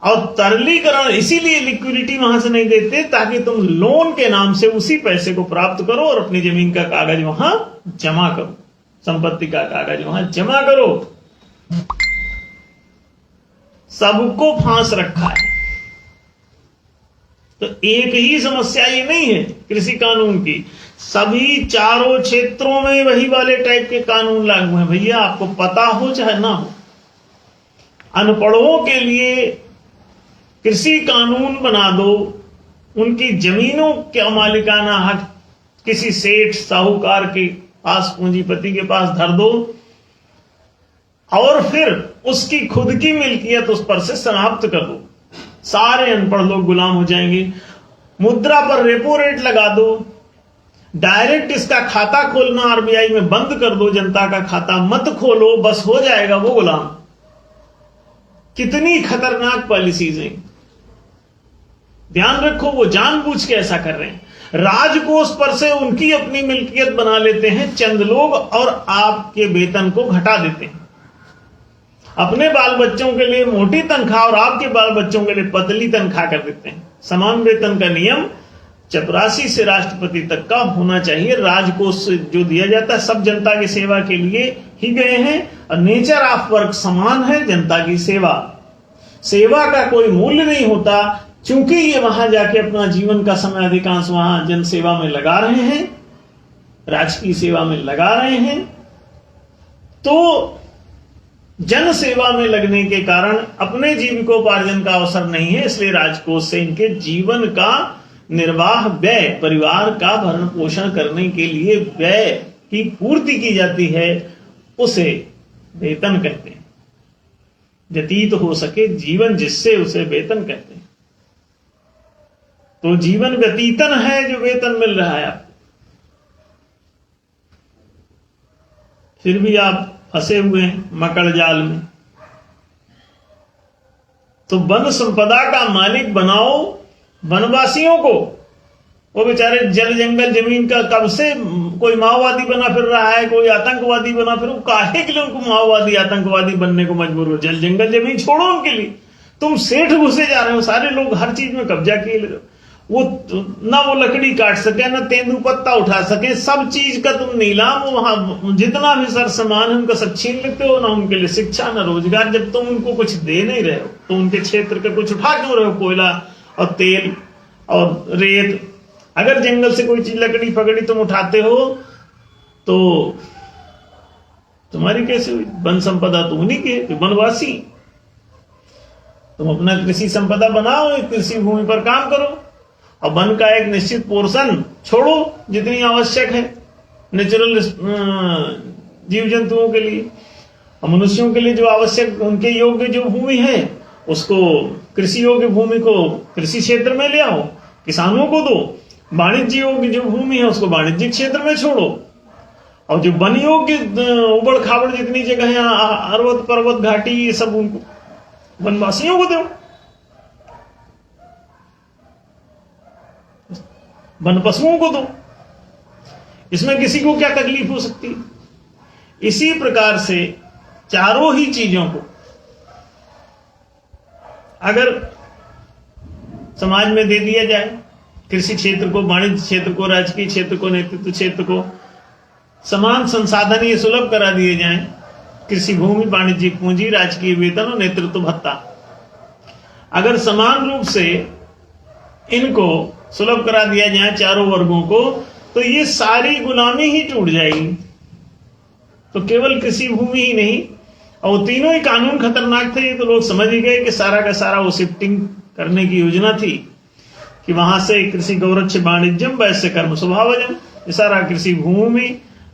और तरलीकरण इसीलिए लिक्विडिटी वहां से नहीं देते ताकि तुम लोन के नाम से उसी पैसे को प्राप्त करो और अपनी जमीन का कागज वहां जमा करो, संपत्ति का कागज वहां जमा करो। सबको फांस रखा है। तो एक ही समस्या ये नहीं है कृषि कानून की, सभी चारों क्षेत्रों में वही वाले टाइप के कानून लागू हैं। भैया आपको पता हो चाहे ना हो, अनपढ़ों के लिए कृषि कानून बना दो, उनकी जमीनों का मालिकाना हक किसी सेठ साहूकार के पास, पूंजीपति के पास धर दो और फिर उसकी खुद की मिल्कियत उस पर से समाप्त कर दो, सारे अनपढ़ लोग गुलाम हो जाएंगे। मुद्रा पर रेपो रेट लगा दो, डायरेक्ट इसका खाता खोलना आरबीआई में बंद कर दो, जनता का खाता मत खोलो, बस हो जाएगा वो गुलाम। कितनी खतरनाक पॉलिसीज हैं। ध्यान रखो, वो जानबूझ के ऐसा कर रहे हैं। राजकोष पर से उनकी अपनी मिल्कियत बना लेते हैं चंद लोग और आपके वेतन को घटा देते हैं। अपने बाल बच्चों के लिए मोटी तनख्वाह और आपके बाल बच्चों के लिए पतली तनख्वाह कर देते हैं। समान वेतन का नियम चपरासी से राष्ट्रपति तक का होना चाहिए। राजकोष से जो दिया जाता है सब जनता की सेवा के लिए ही गए हैं और नेचर ऑफ वर्क समान है, जनता की सेवा। सेवा का कोई मूल्य नहीं होता, क्योंकि ये वहां जाके अपना जीवन का समय अधिकांश वहां जन सेवा में लगा रहे हैं, राजकीय सेवा में लगा रहे हैं। तो जन सेवा में लगने के कारण अपने जीविकोपार्जन का अवसर नहीं है, इसलिए राजकोष से इनके जीवन का निर्वाह व्यय, परिवार का भरण पोषण करने के लिए व्यय की पूर्ति की जाती है, उसे वेतन कहते हैं। व्यतीत हो सके जीवन जिससे, उसे वेतन कहते हैं। तो जीवन व्यतीतन है जो वेतन मिल रहा है आपको, फिर भी आप फंसे हुए हैं मकड़ जाल में। तो वन संपदा का मालिक बनाओ वनवासियों को। वो बेचारे जल जंगल जमीन का कब से कोई माओवादी बना फिर रहा है, कोई आतंकवादी बना फिर, काहे के लिए उनको माओवादी आतंकवादी बनने को मजबूर हो? जल जंगल जमीन छोड़ो उनके लिए। तुम सेठ घुसे जा रहे हो, सारे लोग हर चीज में कब्जा किए ले रहे हो। वो ना वो लकड़ी काट सके, ना तेंदू पत्ता उठा सके, सब चीज का तुम नीलाम, वहां जितना भी सर सामान है उनका सब छीन लेते हो। ना उनके लिए शिक्षा, ना रोजगार। जब तुम उनको कुछ दे नहीं रहे हो तो उनके क्षेत्र का कुछ उठा क्यों रहे हो? कोयला और तेल और रेत। अगर जंगल से कोई चीज लकड़ी पकड़ी तुम उठाते हो तो तुम्हारी कैसे हुई? वन संपदा तो उन्हीं के वनवासी। तुम अपना कृषि संपदा बनाओ, कृषि भूमि पर काम करो और वन का एक निश्चित पोर्शन छोड़ो जितनी आवश्यक है नेचुरल जीव जंतुओं के लिए और मनुष्यों के लिए जो आवश्यक उनके योग्य जो भूमि है उसको, कृषि योग्य भूमि को कृषि क्षेत्र में ले आओ, किसानों को दो। वाणिज्य योग्य जो भूमि है उसको वाणिज्यिक क्षेत्र में छोड़ो और जो वन योग्य उबड़ खाबड़ जितनी जगह है, पर्वत पर्वत घाटी, ये सब उनको वनवासियों को दो, वन पशुओं को दो। इसमें किसी को क्या तकलीफ हो सकती है? इसी प्रकार से चारों ही चीजों को अगर समाज में दे दिया जाए, कृषि क्षेत्र को, वाणिज्य क्षेत्र को, राजकीय क्षेत्र को, नेतृत्व क्षेत्र को समान संसाधन ये सुलभ करा दिए जाएं, कृषि भूमि, वाणिज्यिक पूंजी, राजकीय वेतन और नेतृत्व भत्ता। अगर समान रूप से इनको सुलभ करा दिया जाए चारों वर्गों को, तो ये सारी गुलामी ही टूट जाएगी। तो केवल कृषि भूमि ही नहीं, और तीनों ही कानून खतरनाक थे। ये तो लोग समझ ही गए कि सारा का सारा वो शिफ्टिंग करने की योजना थी कि वहां से कृषि गौरक्ष वाणिज्यम वैश्य कर्म स्वभावजम, ये सारा कृषि भूमि,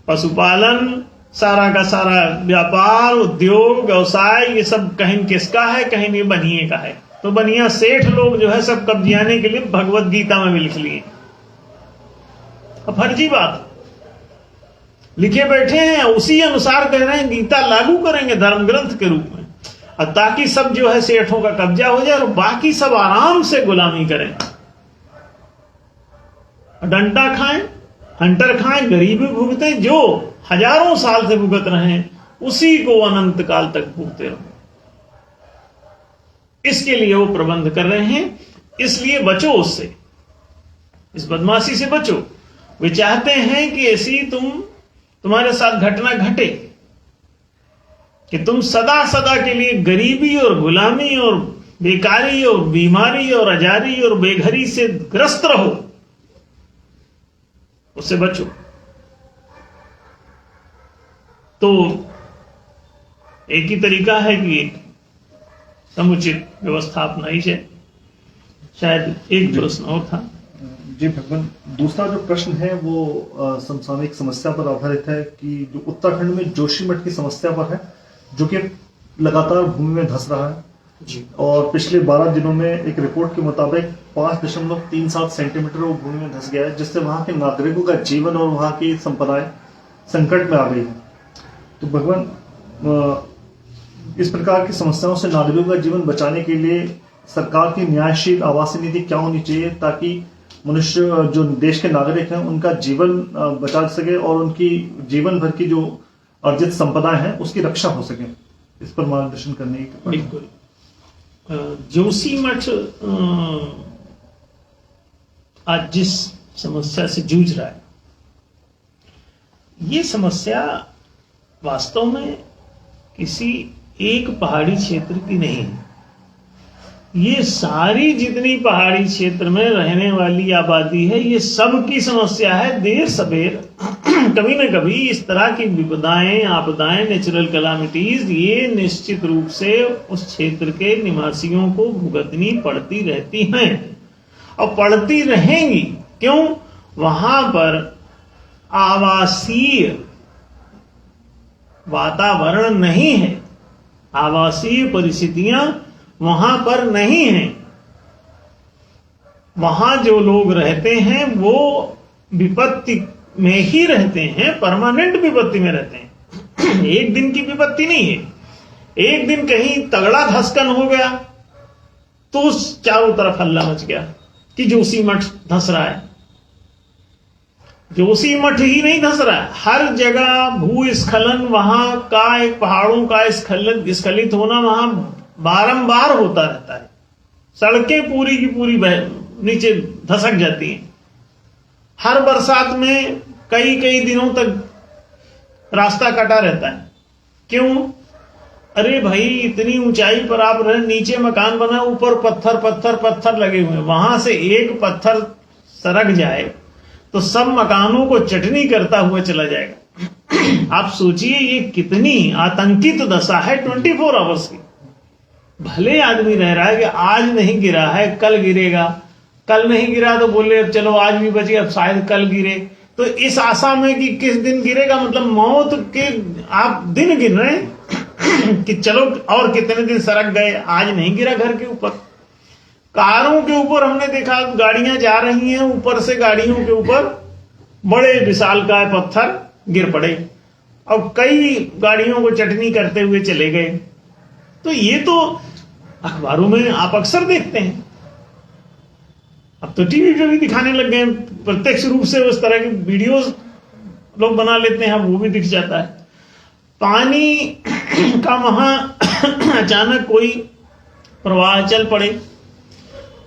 पशुपालन, सारा का सारा व्यापार, उद्योग, व्यवसाय, ये सब कहीं किसका है, कहीं ये बनिए का है। तो बनिया सेठ लोग जो है सब कब्जियाने के लिए भगवत गीता में भी लिख लिए। अब फर्जी बात लिखे बैठे हैं, उसी अनुसार कह रहे हैं गीता लागू करेंगे धर्म ग्रंथ के रूप में, और ताकि सब जो है सेठों का कब्जा हो जाए और बाकी सब आराम से गुलामी करें, डंडा खाएं, हंटर खाएं, गरीबी भुगतें, जो हजारों साल से भुगत रहे हैं उसी को अनंत काल तक भुगते रहो। इसके लिए वो प्रबंध कर रहे हैं। इसलिए बचो उससे, इस बदमाशी से बचो। वे चाहते हैं कि ऐसी तुम्हारे साथ घटना घटे कि तुम सदा सदा के लिए गरीबी और गुलामी और बेकारी और बीमारी और अजारी और बेघरी से ग्रस्त रहो। उससे बचो। तो एक ही तरीका है कि समुचित व्यवस्था अपनाई जाए। शायद एक प्रश्न और था। जी भगवान, दूसरा जो प्रश्न है वो समसामयिक समस्या पर आधारित है कि जो उत्तराखंड में जोशीमठ की समस्या पर है, जो कि लगातार भूमि में धंस रहा है जी। और पिछले 12 दिनों में एक रिपोर्ट के मुताबिक 5.37 सेंटीमीटर वो भूमि में धंस गया है, जिससे वहां के नागरिकों का जीवन और वहां की संपदाएं संकट में आ गई है। तो भगवान, इस प्रकार की समस्याओं से नागरिकों का जीवन बचाने के लिए सरकार की न्यायशील आवासीय नीति क्या होनी चाहिए, ताकि मनुष्य जो देश के नागरिक हैं उनका जीवन बचा सके और उनकी जीवन भर की जो अर्जित संपदाएं हैं उसकी रक्षा हो सके। इस पर मार्गदर्शन करने की। बिल्कुल। जोशीमठ आज जिस समस्या से जूझ रहा है, ये समस्या वास्तव में किसी एक पहाड़ी क्षेत्र की नहीं है। ये सारी जितनी पहाड़ी क्षेत्र में रहने वाली आबादी है, ये सब की समस्या है। देर सबेर कभी न कभी इस तरह की विपदाएं, आपदाएं, नेचुरल कैलामिटीज ये निश्चित रूप से उस क्षेत्र के निवासियों को भुगतनी पड़ती रहती हैं और पड़ती रहेंगी। क्यों? वहां पर आवासीय वातावरण नहीं है, आवासीय परिस्थितियां वहां पर नहीं है। वहां जो लोग रहते हैं वो विपत्ति में ही रहते हैं, परमानेंट विपत्ति में रहते हैं। एक दिन की विपत्ति नहीं है। एक दिन कहीं तगड़ा धंसकन हो गया तो चारों तरफ हल्ला मच गया कि जोशीमठ धंस रहा है। जोशीमठ ही नहीं धंस रहा है, हर जगह भूस्खलन, वहां का एक पहाड़ों का स्खलित होना वहां बारंबार होता रहता है। सड़कें पूरी की पूरी नीचे धसक जाती हैं। हर बरसात में कई दिनों तक रास्ता कटा रहता है। क्यों? अरे भाई, इतनी ऊंचाई पर आप रहे, नीचे मकान बना, ऊपर पत्थर लगे हुए हैं। वहां से एक पत्थर सरक जाए तो सब मकानों को चटनी करता हुआ चला जाएगा। आप सोचिए ये कितनी आतंकित दशा है 24 आवर्स की। भले आदमी रह रहा है कि आज नहीं गिरा है कल गिरेगा, कल नहीं गिरा तो बोले अब चलो आज भी बच गया, अब शायद कल गिरे। तो इस आशा में कि किस दिन गिरेगा, मतलब मौत के आप दिन गिन रहे हैं कि चलो और कितने दिन सरक गए, आज नहीं गिरा घर के ऊपर। कारों के ऊपर हमने देखा गाड़ियां जा रही हैं, ऊपर से गाड़ियों के ऊपर बड़े विशालकाय पत्थर गिर पड़े और कई गाड़ियों को चटनी करते हुए चले गए। तो ये तो अखबारों में आप अक्सर देखते हैं, अब तो टीवी पे भी दिखाने लग गए, प्रत्यक्ष रूप से उस तरह की वीडियोस लोग बना लेते हैं, वो भी दिख जाता है। पानी का वहां अचानक कोई प्रवाह चल पड़े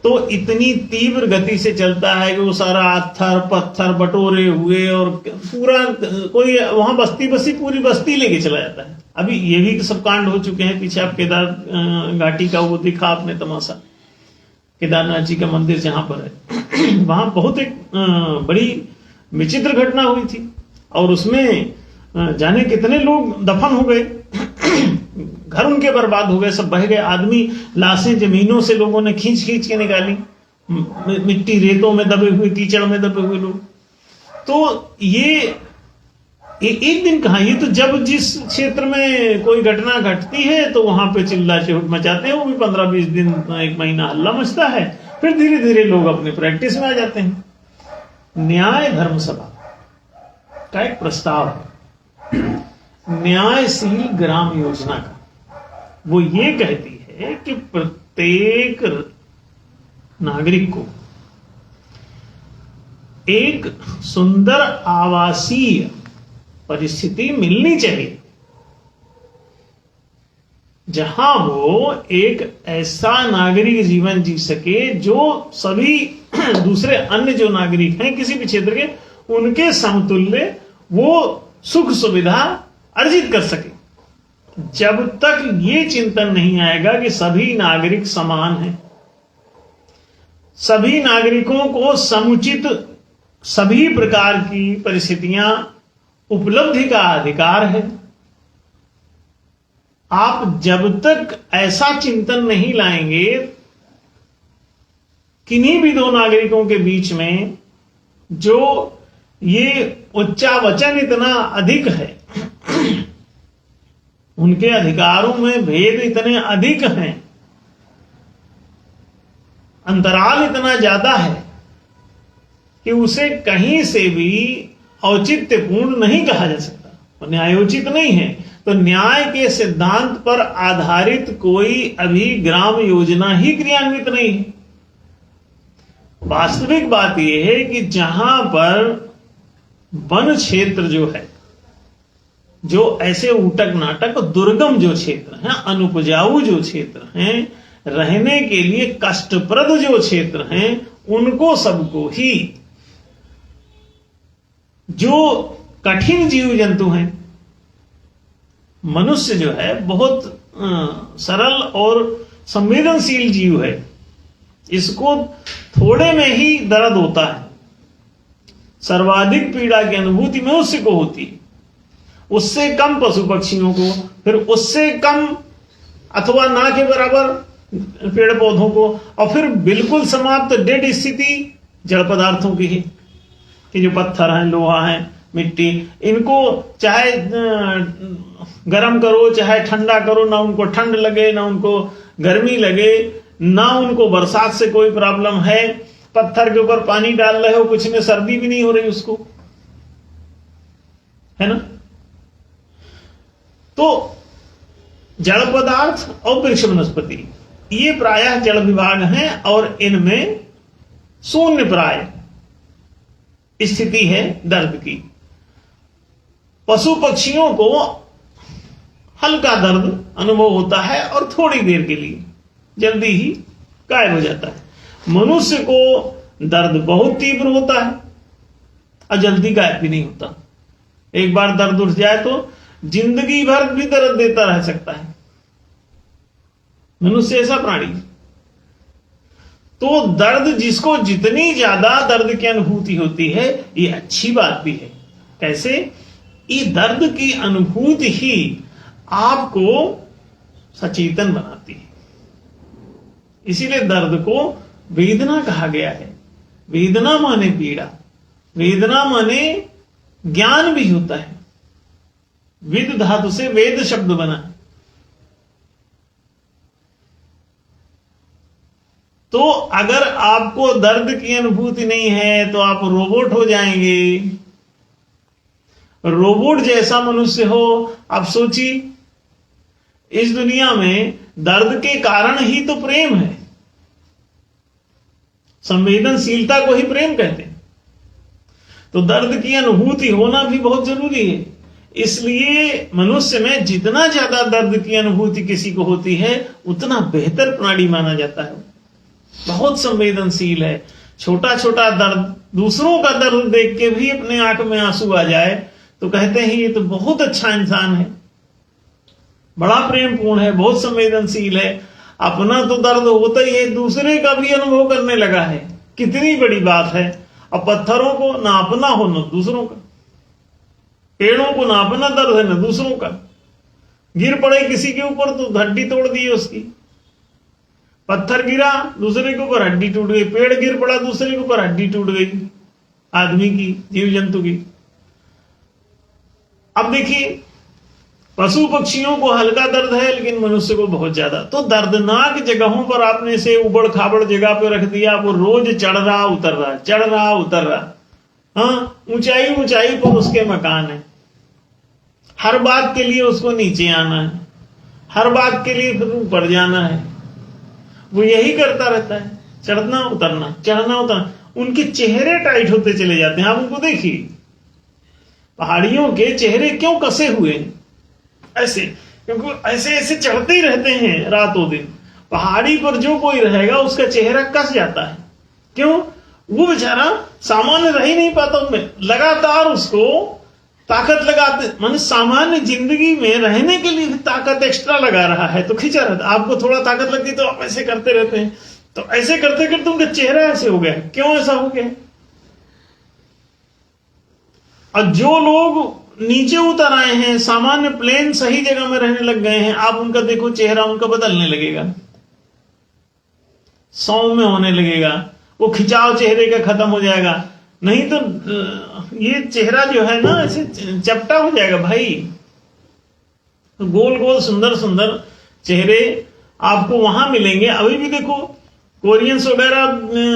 तो इतनी तीव्र गति से चलता है कि वो सारा आथर पत्थर बटोरे हुए और पूरा कोई वहां बस्ती पूरी बस्ती लेके चला जाता है। अभी ये भी सब कांड हो चुके हैं। पीछे आप केदार घाटी का वो दिखा आपने तमाशा, केदारनाथ जी का मंदिर जहां पर है, वहां बहुत एक बड़ी विचित्र घटना हुई थी और उसमें जाने कितने लोग दफन हो गए, घर उनके बर्बाद हो गए, सब बह गए, आदमी लाशें जमीनों से लोगों ने खींच खींच के निकाली, मिट्टी रेतों में दबे हुए, कीचड़ में दबे हुए लोग। तो ये एक दिन कहा, ये तो जब जिस क्षेत्र में कोई घटना घटती है तो वहां पे चिल्ला चहट मचाते हैं, वो भी 15-20 दिन, 1 महीना हल्ला मचता है, फिर धीरे धीरे लोग अपनी प्रैक्टिस में आ जाते हैं। न्याय धर्म सभा का एक प्रस्ताव है न्यायशील ग्राम योजना का। वो ये कहती है कि प्रत्येक नागरिक को एक सुंदर आवासीय परिस्थिति मिलनी चाहिए जहां वो एक ऐसा नागरिक जीवन जी सके जो सभी दूसरे अन्य जो नागरिक हैं किसी भी क्षेत्र के, उनके समतुल्य वो सुख सुविधा अर्जित कर सके। जब तक ये चिंतन नहीं आएगा कि सभी नागरिक समान हैं, सभी नागरिकों को समुचित सभी प्रकार की परिस्थितियां उपलब्धि का अधिकार है, आप जब तक ऐसा चिंतन नहीं लाएंगे, किन्हीं भी दो नागरिकों के बीच में जो ये उच्चावचन इतना अधिक है, उनके अधिकारों में भेद इतने अधिक हैं, अंतराल इतना ज्यादा है कि उसे कहीं से भी औचित्यपूर्ण नहीं कहा जा सकता, और न्यायोचित नहीं है। तो न्याय के सिद्धांत पर आधारित कोई अभी ग्राम योजना ही क्रियान्वित नहीं है। वास्तविक बात यह है कि जहां पर वन क्षेत्र जो है, जो ऐसे ऊटक नाटक दुर्गम जो क्षेत्र हैं, अनुपजाऊ जो क्षेत्र हैं, रहने के लिए कष्टप्रद जो क्षेत्र हैं, उनको सबको ही, जो कठिन जीव जंतु हैं, मनुष्य जो है बहुत सरल और संवेदनशील जीव है, इसको थोड़े में ही दर्द होता है, सर्वाधिक पीड़ा की अनुभूति मनुष्य को होती है, उससे कम पशु पक्षियों को, फिर उससे कम अथवा ना के बराबर पेड़ पौधों को, और फिर बिल्कुल समाप्त डेड स्थिति जड़ पदार्थों की है कि जो पत्थर हैं, लोहा है, मिट्टी, इनको चाहे गर्म करो चाहे ठंडा करो, ना उनको ठंड लगे ना उनको गर्मी लगे, ना उनको बरसात से कोई प्रॉब्लम है, पत्थर के ऊपर पानी डाल रहे हो, कुछ में सर्दी भी नहीं हो रही उसको, है ना। तो जड़ पदार्थ और वृक्ष वनस्पति ये प्रायः जड़ विभाग हैं और इनमें शून्य प्राय स्थिति है दर्द की। पशु पक्षियों को हल्का दर्द अनुभव होता है और थोड़ी देर के लिए, जल्दी ही गायब हो जाता है। मनुष्य को दर्द बहुत तीव्र होता है और जल्दी गायब भी नहीं होता। एक बार दर्द उठ जाए तो जिंदगी भर भी दर्द देता रह सकता है। मनुष्य ऐसा प्राणी। तो दर्द, जिसको जितनी ज्यादा दर्द की अनुभूति होती है, ये अच्छी बात भी है। कैसे? ये दर्द की अनुभूति ही आपको सचेतन बनाती है। इसीलिए दर्द को वेदना कहा गया है। वेदना माने पीड़ा, वेदना माने ज्ञान भी होता है। विद धातु से वेद शब्द बना है। तो अगर आपको दर्द की अनुभूति नहीं है तो आप रोबोट हो जाएंगे। रोबोट जैसा मनुष्य हो। आप सोचिए, इस दुनिया में दर्द के कारण ही तो प्रेम है। संवेदनशीलता को ही प्रेम कहते हैं। तो दर्द की अनुभूति होना भी बहुत जरूरी है। इसलिए मनुष्य में जितना ज्यादा दर्द की अनुभूति किसी को होती है, उतना बेहतर प्राणी माना जाता है। बहुत संवेदनशील है। छोटा छोटा दर्द, दूसरों का दर्द देख के भी अपने आंख में आंसू आ जाए तो कहते हैं ये तो बहुत अच्छा इंसान है, बड़ा प्रेमपूर्ण है, बहुत संवेदनशील है। अपना तो दर्द होता ही है, दूसरे का भी अनुभव करने लगा है। कितनी बड़ी बात है। अब पत्थरों को ना अपना हो ना दूसरों का, पेड़ों को ना अपना दर्द है ना दूसरों का। गिर पड़े किसी के ऊपर तो हड्डी तोड़ दी उसकी, पत्थर गिरा दूसरे के ऊपर हड्डी टूट गई, पेड़ गिर पड़ा दूसरे के ऊपर हड्डी टूट गई, आदमी की, जीव जंतु की। अब देखिए, पशु पक्षियों को हल्का दर्द है लेकिन मनुष्य को बहुत ज्यादा। तो दर्दनाक जगहों पर आपने से उबड़ खाबड़ जगह पे रख दिया, वो रोज चढ़ रहा उतर रहा, चढ़ रहा उतर रहा। हाँ, ऊंचाई ऊंचाई पर उसके मकान है, हर बात के लिए उसको नीचे आना है, हर बात के लिए फिर ऊपर जाना है। वो यही करता रहता है, चढ़ना उतरना, चढ़ना उतरना। उनके चेहरे टाइट होते चले जाते हैं। आप उनको देखिए, पहाड़ियों के चेहरे क्यों कसे हुए हैं ऐसे, क्योंकि ऐसे ऐसे चढ़ते ही रहते हैं रातों दिन। पहाड़ी पर जो कोई रहेगा उसका चेहरा कस जाता है। क्यों? वो बेचारा सामान्य रह ही नहीं पाता उनमें, लगातार उसको ताकत लगाते, माने सामान्य जिंदगी में रहने के लिए ताकत एक्स्ट्रा लगा रहा है तो खींचा रहता। आपको थोड़ा ताकत लगती तो आप ऐसे करते रहते हैं, तो ऐसे करते करते उनका चेहरा ऐसे हो गया। क्यों ऐसा हो गया? और जो लोग नीचे उतर आए हैं, सामान्य प्लेन सही जगह में रहने लग गए हैं, आप उनका देखो चेहरा उनका बदलने लगेगा, सौम्य होने लगेगा, वो खिंचाव चेहरे का खत्म हो जाएगा। नहीं तो ये चेहरा जो है ना ऐसे चपटा हो जाएगा भाई। तो गोल गोल सुंदर सुंदर चेहरे आपको वहां मिलेंगे। अभी भी देखो कोरियंस वगैरह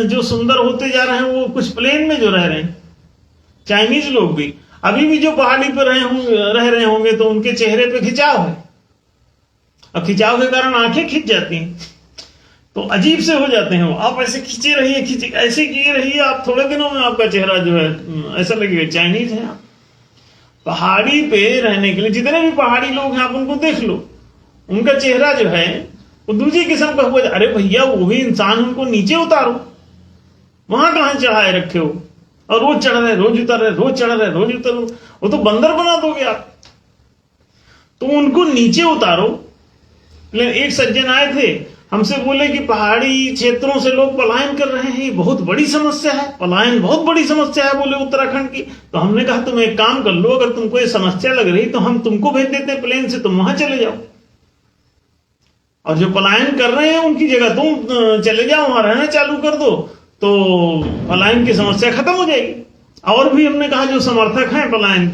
जो सुंदर होते जा रहे हैं वो कुछ प्लेन में जो रह रहे हैं, चाइनीज लोग भी अभी भी जो पहाड़ी पर रह रहे होंगे तो उनके चेहरे पे खिंचाव है, और खिंचाव के कारण आंखें खिंच जाती हैं, तो अजीब से हो जाते हैं वो। आप ऐसे खींचे रहिए, खींचे ऐसे किए रहिए, आप थोड़े दिनों में आपका चेहरा जो है ऐसा लगेगा चाइनीज है आप। पहाड़ी पे रहने के लिए जितने भी पहाड़ी लोग हैं आप उनको देख लो, उनका चेहरा जो है वो दूसरी किस्म का हुआ। अरे भैया वो भी इंसान, उनको नीचे उतारो, वहां कहां चढ़ाए रखे हो, और रोज चढ़ रहे रोज उतर रहे, रोज चढ़ रहे रोज उतर रहे, वो तो बंदर बना दोगे आप। तो उनको नीचे उतारो। एक सज्जन आए थे, हमसे बोले कि पहाड़ी क्षेत्रों से लोग पलायन कर रहे हैं, ये बहुत बड़ी समस्या है, पलायन बहुत बड़ी समस्या है बोले उत्तराखंड की। तो हमने कहा तुम एक काम कर लो, अगर तुमको ये समस्या लग रही तो हम तुमको भेज देते हैं प्लेन से, तुम वहां चले जाओ, और जो पलायन कर रहे हैं उनकी जगह तुम चले जाओ, वहां रहना चालू कर दो, तो पलायन की समस्या खत्म हो जाएगी। और भी हमने कहा जो समर्थक हैं पलायन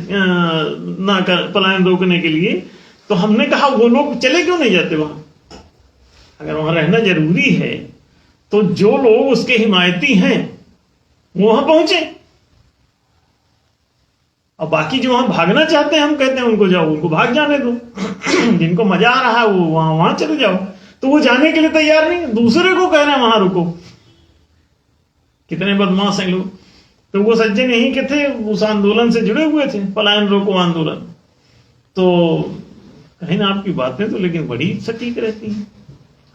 रोकने के लिए, तो हमने कहा वो लोग चले क्यों नहीं जाते वहां? अगर वहां रहना जरूरी है तो जो लोग उसके हिमायती हैं वो वहां पहुंचे, और बाकी जो वहां भागना चाहते हैं हम कहते हैं उनको जाओ, उनको भाग जाने दो। जिनको मजा आ रहा है वो वहां चले जाओ। तो वो जाने के लिए तैयार नहीं, दूसरे को कह रहे हैं वहां रुको। कितने बदमाश हैं लोग। तो वो सज्जन यहीं के थे, उस आंदोलन से जुड़े हुए थे, पलायन रोको आंदोलन। तो कहीं ना आपकी बातें तो लेकिन बड़ी सटीक रहती हैं।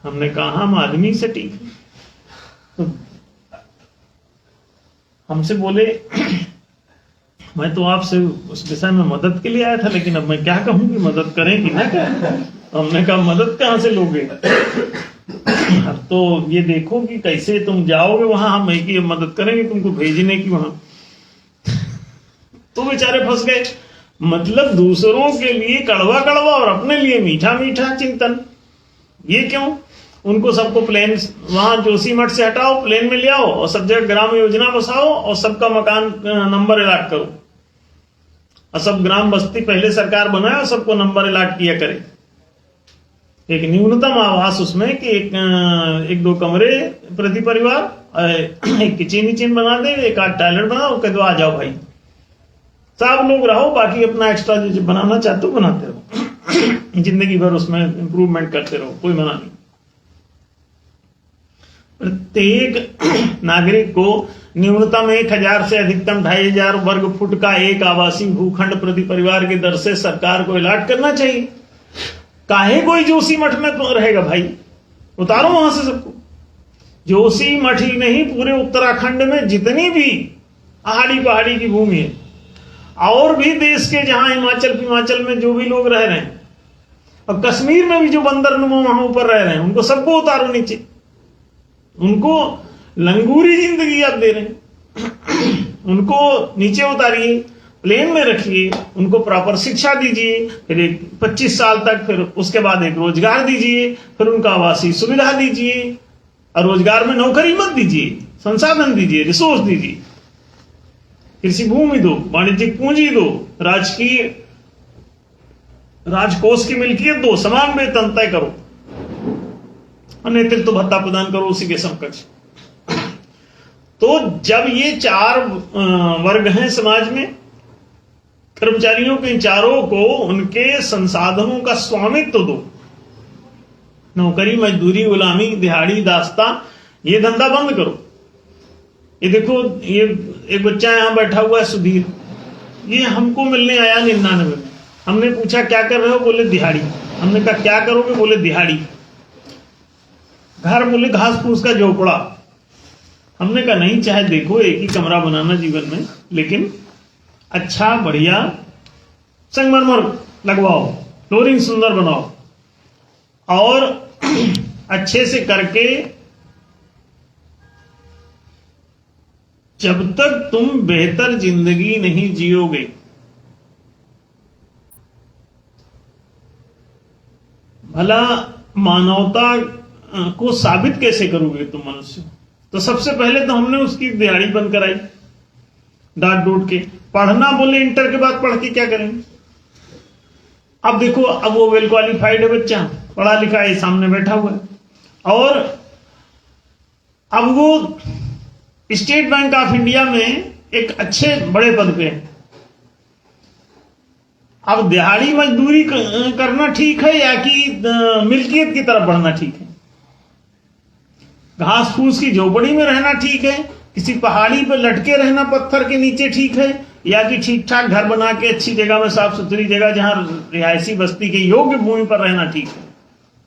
हमने कहा हम आदमी सटीक हैं। तो हमसे बोले मैं तो आपसे उस विषय में मदद के लिए आया था, लेकिन अब मैं क्या कहूं कि मदद करें कि ना करें। तो हमने कहा मदद कहां से लोगे, अब तो ये देखो कि कैसे तुम जाओगे वहां, हम एक ही मदद करेंगे तुमको भेजने की वहां। तो बेचारे फंस गए। मतलब दूसरों के लिए कड़वा कड़वा और अपने लिए मीठा मीठा चिंतन। ये क्यों? उनको सबको प्लेन वहां जोशीमठ से हटाओ, प्लेन में ले आओ, और सब जगह ग्राम योजना बसाओ, और सबका मकान नंबर अलॉट करो, और सब ग्राम बस्ती पहले सरकार बनाए और सबको नंबर अलॉट किया करे। एक न्यूनतम आवास उसमें कि एक दो कमरे प्रति परिवार, एक किचन बना दे, एक आध टॉयलेट बना, कह दो आ जाओ भाई, सब लोग रहो, बाकी अपना एक्स्ट्रा जो बनाना चाहते हो बनाते रहो। जिंदगी भर उसमें इंप्रूवमेंट करते रहो, कोई मना नहीं। प्रत्येक नागरिक को न्यूनतम 1000 से अधिकतम 2500 वर्ग फुट का एक आवासीय भूखंड प्रति परिवार की दर से सरकार को अलॉट करना चाहिए। काहे कोई जोशीमठ में रहेगा भाई, उतारो वहां से सबको। जोशीमठ ही नहीं, पूरे उत्तराखंड में जितनी भी पहाड़ी की भूमि है, और भी देश के जहां हिमाचल में जो भी लोग रह रहे हैं, और कश्मीर में भी जो बंदर नुमा वहां ऊपर रह रहे हैं उनको सबको उतारो नीचे, उनको लंगूरी जिंदगी आप दे रहे हैं, उनको नीचे उतारिए, प्लेन में रखिए, उनको प्रॉपर शिक्षा दीजिए, फिर एक 25 साल तक, फिर उसके बाद एक रोजगार दीजिए, फिर उनका आवासीय सुविधा दीजिए, और रोजगार में नौकरी मत दीजिए, संसाधन दीजिए, रिसोर्स दीजिए, कृषि भूमि दो, वाणिज्यिक पूंजी दो, राजकीय राजकोष की मिल्कियत दो, समान वेतन तय करो और नेतृत्व भत्ता प्रदान करो उसी के समकक्ष। तो जब ये 4 वर्ग हैं समाज में, कर्मचारियों के इन चारों को उनके संसाधनों का स्वामित्व दो। नौकरी, मजदूरी, गुलामी, दिहाड़ी, दास्ता, ये धंधा बंद करो। ये देखो, ये एक बच्चा यहां बैठा हुआ है सुधीर, ये हमको मिलने आया 99 में। हमने पूछा क्या कर रहे हो, बोले दिहाड़ी। हमने कहा क्या करोगे, बोले दिहाड़ी। घर, बोले घास फूस का झोपड़ा। हमने कहा नहीं, चाहे देखो एक ही कमरा बनाना जीवन में, लेकिन अच्छा बढ़िया संगमरमर लगवाओ, फ्लोरिंग सुंदर बनाओ, और अच्छे से करके जब तक तुम बेहतर जिंदगी नहीं जियोगे, भला मानवता को साबित कैसे करोगे तुम मनुष्य? तो सबसे पहले तो हमने उसकी दिहाड़ी बंद कराई, डांट डूट के। पढ़ना, बोले इंटर के बाद पढ़ के क्या करेंगे? अब देखो, अब वो वेल क्वालिफाइड है बच्चा, पढ़ा लिखा है, सामने बैठा हुआ है, और अब वो स्टेट बैंक ऑफ इंडिया में एक अच्छे बड़े पद पे है। अब दिहाड़ी मजदूरी करना ठीक है या कि मिल्कियत की तरफ बढ़ना ठीक है? घास फूस की झोपड़ी में रहना ठीक है, किसी पहाड़ी पर लटके रहना पत्थर के नीचे ठीक है, या कि ठीक ठाक घर बना के अच्छी जगह में, साफ सुथरी जगह जहां रिहायशी बस्ती के योग्य भूमि पर रहना ठीक है?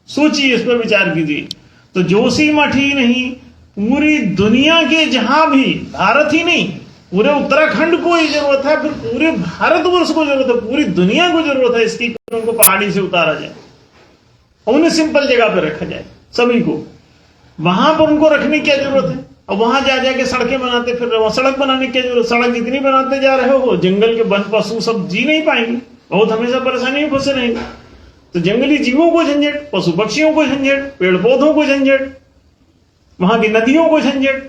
सोचिए, इस पर विचार कीजिए। तो जोशीमठ ही नहीं, पूरी दुनिया के जहां भी, भारत ही नहीं, पूरे उत्तराखंड को ही जरूरत है, फिर पूरे भारतवर्ष को जरूरत है, पूरी दुनिया को जरूरत है इसकी, उनको पहाड़ी से उतारा जाए और उन्हें सिंपल जगह पर रखा जाए। सभी को वहां पर उनको रखने की क्या जरूरत है? और वहां जा जाके सड़कें बनाते फिर रहे हो। सड़क बनाने की क्या जरूरत? सड़क जितनी बनाते जा रहे हो, जंगल के वन पशु सब जी नहीं पाएंगे, बहुत हमेशा परेशानी में फंसे रहेंगे। तो जंगली जीवों को झंझट, पशु पक्षियों को झंझट, पेड़ पौधों को झंझट, वहां की नदियों को झंझट,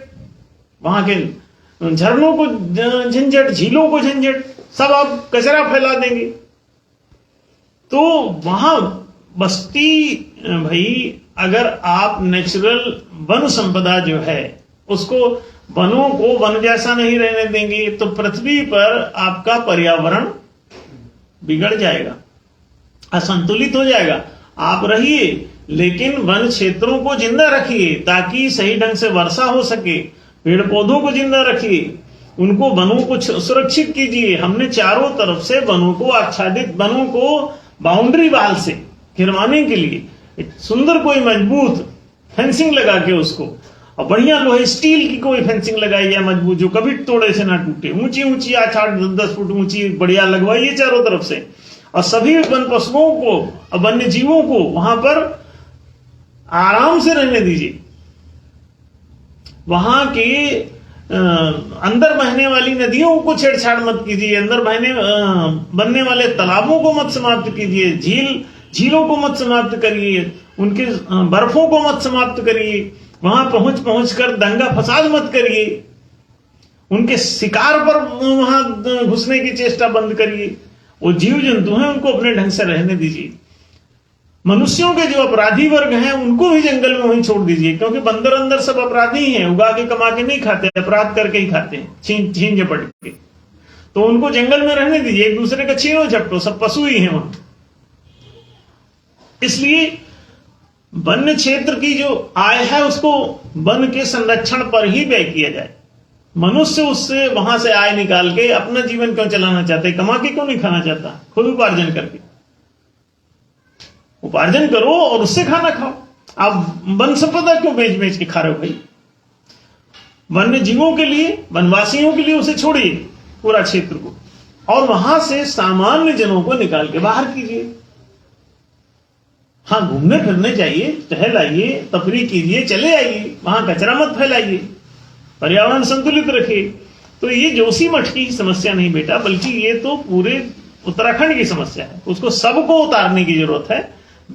वहां के झरनों को झंझट, झीलों को झंझट, सब आप कचरा फैला देंगे। तो वहां बस्ती, भाई अगर आप नेचुरल वन संपदा जो है उसको, वनों को वन जैसा नहीं रहने देंगे तो पृथ्वी पर आपका पर्यावरण बिगड़ जाएगा, असंतुलित हो जाएगा। आप रहिए लेकिन वन क्षेत्रों को जिंदा रखिए ताकि सही ढंग से वर्षा हो सके, पेड़ पौधों को जिंदा रखिए, उनको वनों को सुरक्षित कीजिए। हमने चारों तरफ से वनों को आच्छादित, वनों को बाउंड्री वाल से घिरवाने के लिए एक सुंदर कोई मजबूत फेंसिंग लगा के उसको, और बढ़िया लोहे स्टील की कोई फेंसिंग लगाई है मजबूत, जो कभी तोड़े से ना टूटे, ऊंची ऊंची 8-10 फुट ऊंची बढ़िया लगवाइए चारों तरफ से, और सभी वन पशुओं को और वन्य जीवों को वहां पर आराम से रहने दीजिए। वहां के अंदर बहने वाली नदियों को छेड़छाड़ मत कीजिए, अंदर बनने वाले तालाबों को मत समाप्त कीजिए, झीलों को मत समाप्त करिए, उनके बर्फों को मत समाप्त करिए, वहां पहुंच कर दंगा फसाद मत करिए, उनके शिकार पर वहां घुसने की चेष्टा बंद करिए। वो जीव जंतु हैं उनको अपने ढंग से रहने दीजिए। मनुष्यों के जो अपराधी वर्ग हैं उनको भी जंगल में वहीं छोड़ दीजिए, क्योंकि बंदर अंदर सब अपराधी ही हैं, उगा के कमा के नहीं खाते, अपराध करके ही खाते हैं, छीन झपट के। तो उनको जंगल में रहने दीजिए, एक दूसरे का छीनो झपटो, सब पशु ही हैं वहां। इसलिए वन्य क्षेत्र की जो आय है उसको वन के संरक्षण पर ही व्यय किया जाए। मनुष्य उससे वहां से आय निकाल के अपना जीवन क्यों चलाना चाहता है? कमा के क्यों नहीं खाना चाहता? खुद उपार्जन करके उपार्जन करो और उससे खाना खाओ। आप वन संपदा क्यों बेच बेच के खा रहे हो भाई? वन्य जीवों के लिए, वनवासियों के लिए उसे छोड़िए पूरा क्षेत्र को, और वहां से सामान्य जनों को निकाल के बाहर कीजिए। हाँ, घूमने फिरने जाइए, टहल आइए, तफरीह कीजिए, चले आइए, वहां कचरा मत फैलाइए, पर्यावरण संतुलित रखिए। तो ये जोशीमठ की समस्या नहीं बेटा, बल्कि ये तो पूरे उत्तराखंड की समस्या है। उसको सबको उतारने की जरूरत है।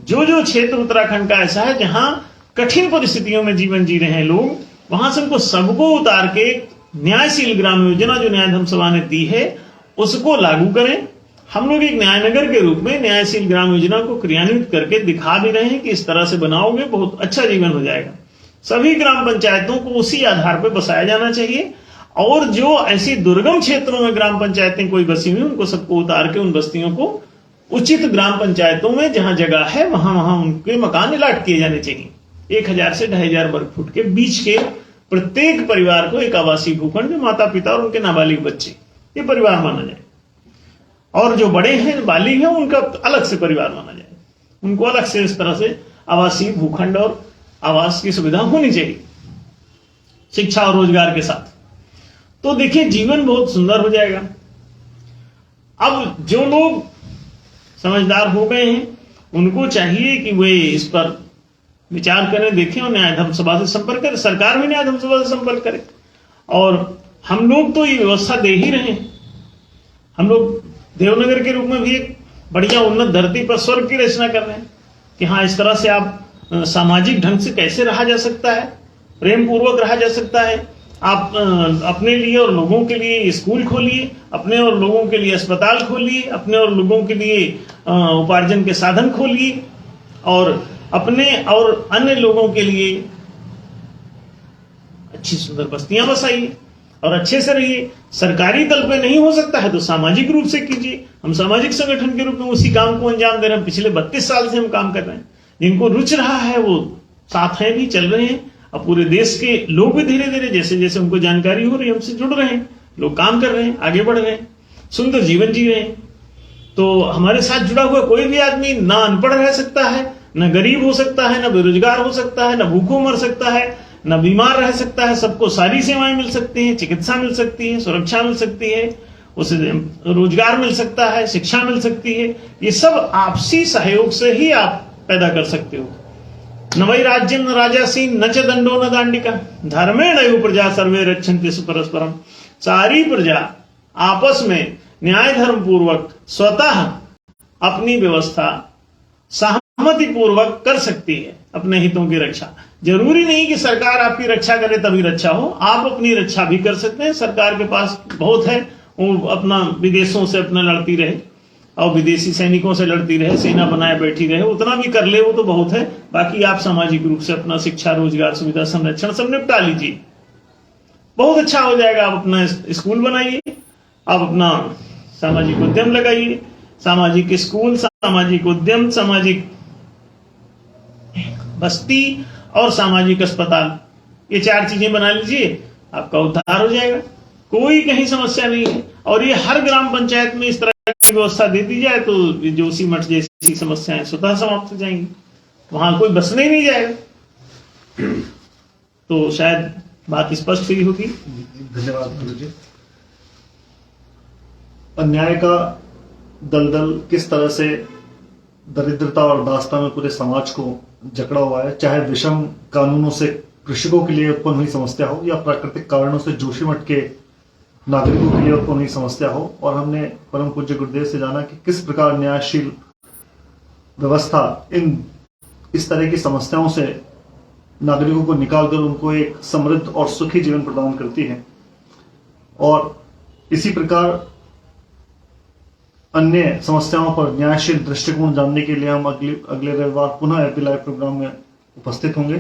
जो जो क्षेत्र उत्तराखंड का ऐसा है जहां कठिन परिस्थितियों में जीवन जी रहे हैं लोग, वहां से उनको सबको उतार के न्यायशील ग्राम योजना जो न्याय धर्म सभा ने दी है उसको लागू करें। हम लोग एक न्यायनगर के रूप में न्यायशील ग्राम योजना को क्रियान्वित करके दिखा भी रहे हैं कि इस तरह से बनाओगे बहुत अच्छा जीवन हो जाएगा। सभी ग्राम पंचायतों को उसी आधार पर बसाया जाना चाहिए, और जो ऐसी दुर्गम क्षेत्रों में ग्राम पंचायतें कोई बसी हुई उनको सबको उतार के उन बस्तियों को उचित ग्राम पंचायतों में जहां जगह है वहां उनके मकान अलाट किए जाने चाहिए। 1000 से 2500 वर्ग फुट के बीच के प्रत्येक परिवार को एक आवासीय भूखंड, जो माता पिता और उनके नाबालिग बच्चे, ये परिवार माना जाए। और जो बड़े हैं, बालिग हैं, उनका अलग से परिवार माना जाए। उनको अलग से इस तरह से आवासीय भूखंड और आवास की सुविधा होनी चाहिए, शिक्षा और रोजगार के साथ। तो देखिए जीवन बहुत सुंदर हो जाएगा। अब जो लोग समझदार हो गए हैं उनको चाहिए कि वे इस पर विचार करें, देखें और न्याय धर्म सभा से संपर्क करें। सरकार भी न्याय धर्म सभा से संपर्क करे। और हम लोग तो ये व्यवस्था दे ही रहे हैं। हम लोग देवनगर के रूप में भी एक बढ़िया उन्नत धरती पर स्वर्ग की रचना कर रहे हैं कि हाँ, इस तरह से आप सामाजिक ढंग से कैसे रहा जा सकता है, प्रेम पूर्वक रहा जा सकता है। आप अपने लिए और लोगों के लिए स्कूल खोलिए, अपने और लोगों के लिए अस्पताल खोलिए, अपने और लोगों के लिए उपार्जन के साधन खोलिए, और अपने और अन्य लोगों के लिए अच्छी सुंदर बस्तियां बसाइए और अच्छे से रहिए। सरकारी तल पे नहीं हो सकता है तो सामाजिक रूप से कीजिए। हम सामाजिक संगठन के रूप में उसी काम को अंजाम दे रहे हैं। पिछले 32 साल से हम काम कर रहे हैं। जिनको रुच रहा है वो साथ हैं भी, चल रहे हैं। अब पूरे देश के लोग भी धीरे धीरे जैसे जैसे उनको जानकारी हो रही है हमसे जुड़ रहे हैं, लोग काम कर रहे हैं, आगे बढ़ रहे हैं, सुंदर जीवन जी रहे हैं। तो हमारे साथ जुड़ा हुआ कोई भी आदमी ना अनपढ़ रह सकता है, न गरीब हो सकता है, न बेरोजगार हो सकता है, न भूखों मर सकता है, न बीमार रह सकता है। सबको सारी सेवाएं मिल सकती हैं, चिकित्सा मिल सकती है, सुरक्षा मिल सकती है, उसे रोजगार मिल सकता है, शिक्षा मिल सकती है। ये सब आपसी सहयोग से ही आप पैदा कर सकते हो। न वै राज्यं न राजासीन न च दंडो न दांडिका धर्मेण एव प्रजा सर्वे रक्षन्ति परस्परम। सारी प्रजा आपस में न्याय धर्म पूर्वक स्वतः अपनी व्यवस्था सहमति पूर्वक कर सकती है अपने हितों की रक्षा। जरूरी नहीं कि सरकार आपकी रक्षा करे तभी रक्षा हो, आप अपनी रक्षा भी कर सकते हैं। सरकार के पास बहुत है, वो अपना विदेशों से अपना लड़ती रहे और विदेशी सैनिकों से लड़ती रहे, सेना बनाए बैठी रहे, उतना भी कर ले वो तो बहुत है। बाकी आप सामाजिक रूप से अपना शिक्षा, रोजगार, सुविधा, संरक्षण सब निपटा लीजिए, बहुत अच्छा हो जाएगा। आप अपना स्कूल बनाइए, आप अपना सामाजिक उद्यम लगाइए, सामाजिक स्कूल, सामाजिक उद्यम, सामाजिक बस्ती और सामाजिक अस्पताल, ये 4 चीजें बना लीजिए, आपका उद्धार हो जाएगा। कोई कहीं समस्या नहीं है। और ये हर ग्राम पंचायत में इस तरह की व्यवस्था दे दी जाए तो जोशीमठ जैसी समस्याएं स्वतः समाप्त हो जाएंगी, वहां कोई बसने ही नहीं जाएगा। तो शायद बात स्पष्ट हुई होगी। धन्यवाद गुरु जी। अन्याय का दलदल किस तरह से दरिद्रता और दास्ता में पूरे समाज को जकड़ा हुआ है, चाहे विषम कानूनों से कृषकों के लिए उत्पन्न हुई समस्या हो या प्राकृतिक कारणों से जोशीमठ के नागरिकों के लिए उत्पन्न हुई समस्या हो। और हमने परम पूज्य गुरुदेव से जाना कि किस प्रकार न्यायशील व्यवस्था इस तरह की समस्याओं से नागरिकों को निकालकर उनको एक समृद्ध और सुखी जीवन प्रदान करती है। और इसी प्रकार अन्य समस्याओं पर न्यायशील दृष्टिकोण जानने के लिए हम अगले रविवार पुनः एपी लाइव प्रोग्राम में उपस्थित होंगे।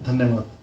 धन्यवाद।